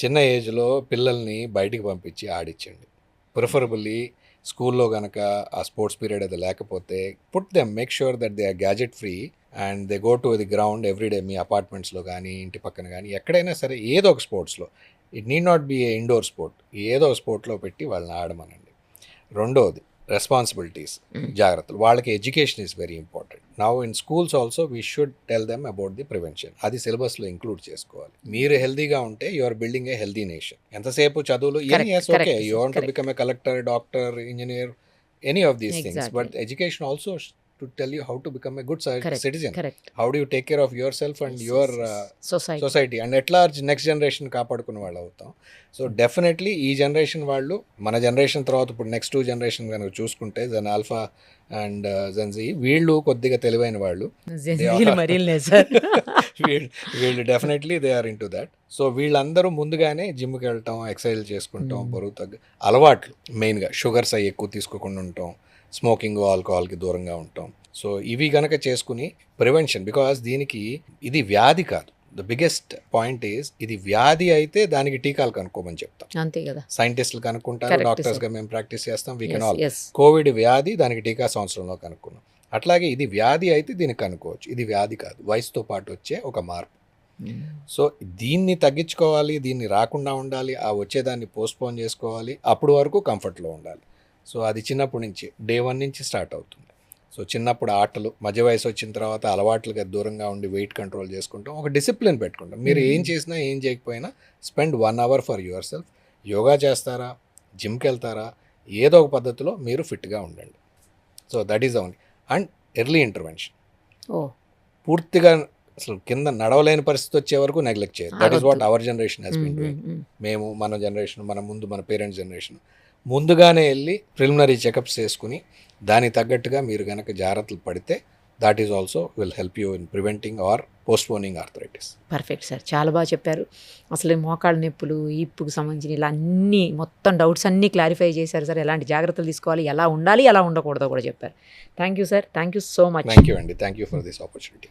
చిన్న ఏజ్లో పిల్లల్ని బయటికి పంపించి ఆడించండి. ప్రిఫరబుల్లీ స్కూల్లో కనుక ఆ స్పోర్ట్స్ పీరియడ్ అది లేకపోతే put them, make sure that they are gadget free and they go to the ground everyday. మీ అపార్ట్మెంట్స్లో కానీ, ఇంటి పక్కన కానీ, ఎక్కడైనా సరే ఏదో ఒక స్పోర్ట్స్లో, it need not be a indoor sport, ఏదో స్పోర్ట్లో పెట్టి వాళ్ళని ఆడమనండి. రెండోది రెస్పాన్సిబిలిటీస్, జాగ్రత్తలు. వాళ్ళకి education is very important. Now in schools also we should tell them about the prevention. అది సిలబస్లో ఇంక్లూడ్ చేసుకోవాలి. మీరు హెల్దీగా ఉంటే you are building a healthy nation. ఎంతసేపు చదువులు, okay, you want to become a collector, doctor, engineer, any of these things, but education also to tell you how to become a good citizen. Correct. How do you take care of yourself and your society and at large next generation కాపాడుకునే వాళ్ళు అవుతాం. So definitely ఈ generation వాళ్ళు, మన generation తర్వాత ఇప్పుడు next 2 generation కనుక చూసుకుంటే Gen Alpha and Gen Z, వీళ్ళు కొద్దిగా తెలివైన వాళ్ళు. వీళ్ళు definitely they are into that. So వీళ్ళందరూ ముందుగానే జిమ్కి వెళ్ళటం, ఎక్సర్సైజ్ చేసుకుంటాం, బరువు అలవాట్లు, మెయిన్గా షుగర్స్ అవి ఎక్కువ తీసుకోకుండా ఉంటాం, స్మోకింగ్, ఆల్కహాల్కి దూరంగా ఉంటాం. సో ఇవి కనుక చేసుకుని ప్రివెన్షన్, బికాస్ దీనికి ఇది వ్యాధి కాదు. ద బిగ్గెస్ట్ పాయింట్ ఈజ్, ఇది వ్యాధి అయితే దానికి టీకాలు కనుక్కోమని చెప్తాం. అంతే కదా, సైంటిస్టులు కనుక్కుంటారు, డాక్టర్స్గా మేము ప్రాక్టీస్ చేస్తాం, వీ కెన్ ఆల్. కోవిడ్ వ్యాధి, దానికి టీకా సంవత్సరంలో కనుక్కున్నాం. అట్లాగే ఇది వ్యాధి అయితే దీనికి కనుక్కోవచ్చు. ఇది వ్యాధి కాదు, వయసుతో పాటు వచ్చే ఒక మార్పు. సో దీన్ని తగ్గించుకోవాలి, దీన్ని రాకుండా ఉండాలి, ఆ వచ్చేదాన్ని పోస్ట్పోన్ చేసుకోవాలి, అప్పుడు వరకు కంఫర్ట్లో ఉండాలి. సో అది చిన్నప్పటి నుంచి, డే 1 నుంచి స్టార్ట్ అవుతుంది. సో చిన్నప్పుడు ఆటలు, మధ్య వయసు వచ్చిన తర్వాత అలవాట్లుగా దూరంగా ఉండి వెయిట్ కంట్రోల్ చేసుకుంటాం, ఒక డిసిప్లిన్ పెట్టుకుంటాం. మీరు ఏం చేసినా ఏం చేయకపోయినా spend 1 hour for yourself. యోగా చేస్తారా, జిమ్కి వెళ్తారా, ఏదో ఒక పద్ధతిలో మీరు ఫిట్గా ఉండండి. So that is only. And early intervention, పూర్తిగా అసలు కింద నడవలేని పరిస్థితి వచ్చే వరకు నెగ్లెక్ట్ చేయదు. That is what our generation has been doing. మేము, మన జనరేషన్, మన పేరెంట్స్ జనరేషన్ ముందుగానే వెళ్ళి ప్రిలిమినరీ చెకప్స్ చేసుకుని దానికి తగ్గట్టుగా మీరు కనుక జాగ్రత్తలు పడితే that is also will help you in preventing or postponing arthritis. Perfect sir, చాలా బాగా చెప్పారు. అసలు ఈ మోకాళ్ళ నొప్పులు, ఈప్పుకు సంబంధించిన ఇలా అన్ని మొత్తం డౌట్స్ అన్నీ క్లారిఫై చేశారు సార్. ఎలాంటి జాగ్రత్తలు తీసుకోవాలి, ఎలా ఉండాలి, ఎలా ఉండకూడదో కూడా చెప్పారు. Thank you sir, thank you so much. Thank you, Andy. Thank you for this opportunity.